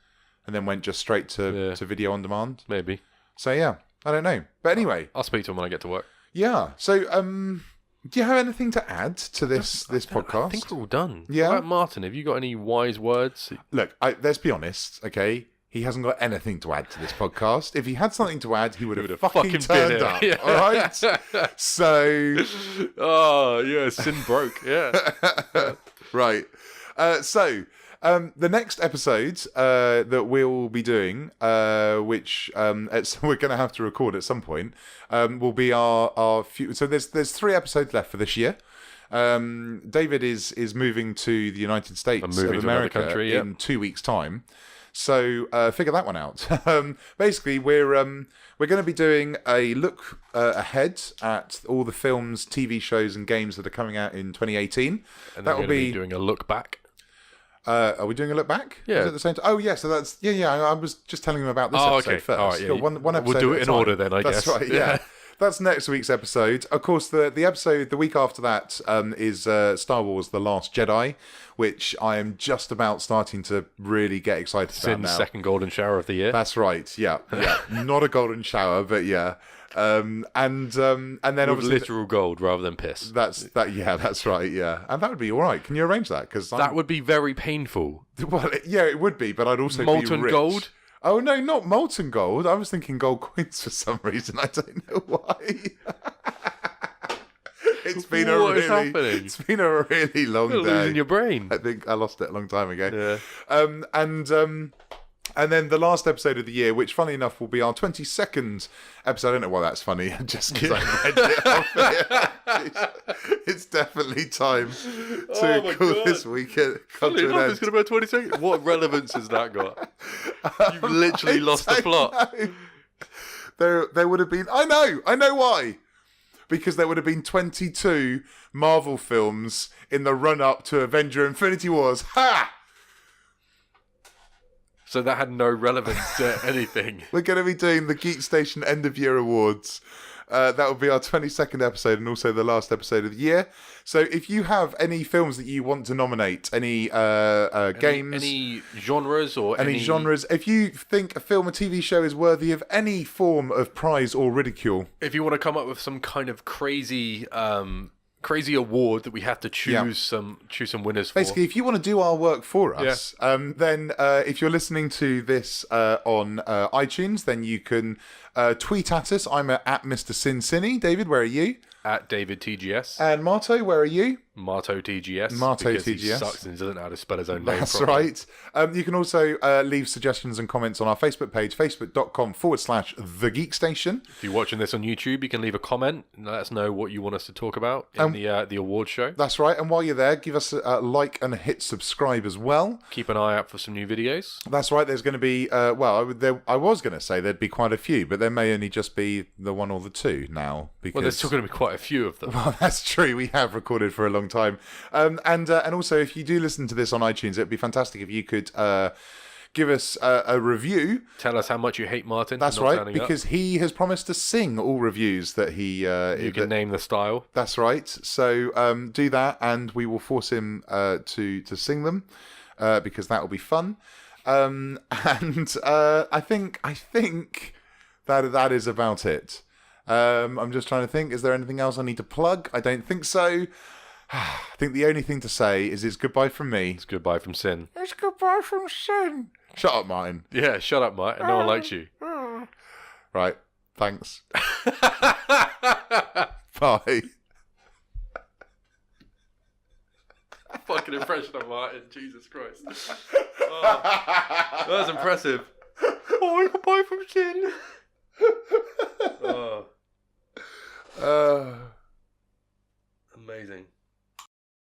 and then went just straight to video on demand. Maybe. So yeah. I don't know. But anyway. I'll speak to him when I get to work. Yeah. So, do you have anything to add to this podcast? I think we're all done. Yeah. Right, Martin, have you got any wise words? Look, let's be honest, okay? He hasn't got anything to add to this podcast. If he had something to add, he would have fucking turned up. Yeah. All right? So... Oh, yeah, sin broke. Yeah. Right. The next episode that we'll be doing, which we're going to have to record at some point, will be our few. So there's 3 episodes left for this year. David is moving to the United States of America in 2 weeks' time. So figure that one out. Basically, we're going to be doing a look ahead at all the films, TV shows, and games that are coming out in 2018. And that will be doing a look back. Are we doing a look back? Yeah. Is it the same time? Oh, yeah. So that's I was just telling him about this episode first. All right, yeah. One episode. We'll do it in order then, I guess. That's right. Yeah. That's next week's episode. Of course, the episode the week after that is Star Wars: The Last Jedi, which I am just about starting to really get excited about now. Sinn's second golden shower of the year. That's right. Yeah. Not a golden shower, but yeah. And then with obviously literal gold rather than piss. That's right. Yeah, and that would be all right. Can you arrange that? Because that would be very painful. Well, yeah, it would be, but I'd also molten be rich. Gold. Oh no, not molten gold. I was thinking gold coins for some reason. I don't know why. It's been a really long day. Losing your brain. I think I lost it a long time ago. Yeah. And then the last episode of the year, which funny enough will be our 22nd episode. I don't know why that's funny, just because I read it off it. It's definitely time to call this weekend. Funny enough, it's going to be 22nd. What relevance has that got? You've literally lost the plot. There would have been... I know why. Because there would have been 22 Marvel films in the run-up to Avenger Infinity Wars. Ha! So that had no relevance to anything. We're going to be doing the Geekstation End of Year Awards. That will be our 22nd episode and also the last episode of the year. So if you have any films that you want to nominate, any games... Any genres or any genres. If you think a film or TV show is worthy of any form of prize or ridicule. If you want to come up with some kind of crazy award that we have to choose some winners for. Basically, if you want to do our work for us, then if you're listening to this on iTunes, then you can tweet at us. I'm at Mr. Sin Sinny. David, where are you? At David TGS. And Marto, where are you? Marto TGS. Because he sucks and doesn't know how to spell his own name. That's right. You can also leave suggestions and comments on our Facebook page, facebook.com/The Geekstation. If you're watching this on YouTube, you can leave a comment and let us know what you want us to talk about in the award show. That's right. And while you're there, give us a like and hit subscribe as well. Keep an eye out for some new videos. That's right. There's going to be, I was going to say there'd be quite a few, but there may only just be the 1 or the 2 now. Because... Well, there's still going to be quite a few of them. Well, that's true. We have recorded for a long time. And also, if you do listen to this on iTunes, it'd be fantastic if you could give us a review. Tell us how much you hate Martin. That's right, because he has promised to sing all reviews that he... you can name the style. That's right. So do that, and we will force him to sing them, because that will be fun. And I think that is about it. I'm just trying to think, is there anything else I need to plug? I don't think so. I think the only thing to say is it's goodbye from me. It's goodbye from Sin. It's goodbye from Sin. Shut up, Martin. Yeah, shut up, Martin. No one likes you. Right. Thanks. Bye. Fucking impression of Martin. Jesus Christ. Oh, that was impressive. Oh, goodbye from Sin. Oh. Amazing.